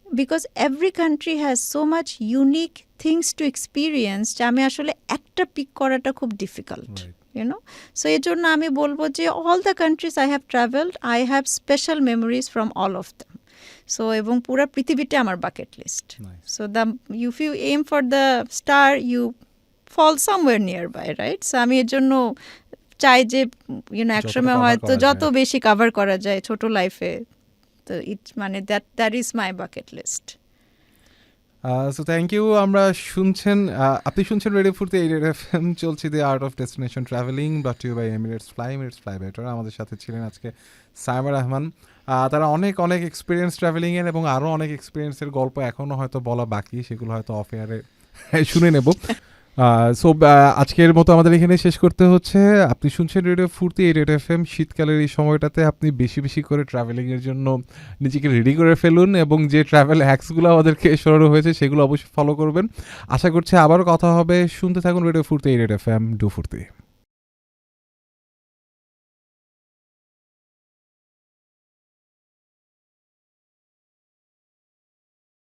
because every country has so much unique things to experience যে আমি আসলে একটা পিক করাটা খুব ডিফিকাল্ট, ইউনো। সো এই জন্য আমি বলবো যে all the countries I have travelled, I have special memories from all of them. So এবং পুরো পৃথিবীটা আমার bucket list. So the if you aim for the star, you fall somewhere nearby, right? So আমি এর জন্য চাই যে YONO একসময় হয়তো যত বেশি কভার করা যায় ছোট লাইফে, তো ইট মানে that is my bucket list. So thank you. আপনি শুনছেন রেডিও ফুর্তি FM, চলছে the art of destination travelling, brought to you by Emirates fly better. আমাদের সাথে ছিলেন আজকে সাইমা রহমান। তারা অনেক এক্সপিরিয়েন্স ট্রাভেলিংয়ের, এবং আরও অনেক এক্সপিরিয়েন্সের গল্প এখনও হয়তো বলা বাকি, সেগুলো হয়তো অফ এয়ারে শুনে নেব। সো আজকের মতো আমাদের এখানে শেষ করতে হচ্ছে। আপনি শুনছেন রেডিও ফুর্তি FM। শীতকালের এই সময়টাতে আপনি বেশি বেশি করে ট্রাভেলিংয়ের জন্য নিজেকে রেডি করে ফেলুন, এবং যে ট্রাভেল হ্যাক্সগুলো আমাদেরকে শোনানো হয়েছে সেগুলো অবশ্যই ফলো করবেন। আশা করছি আবারও কথা হবে। শুনতে থাকুন রেডিও ফুর্তি FM। ডু ফুর্তি।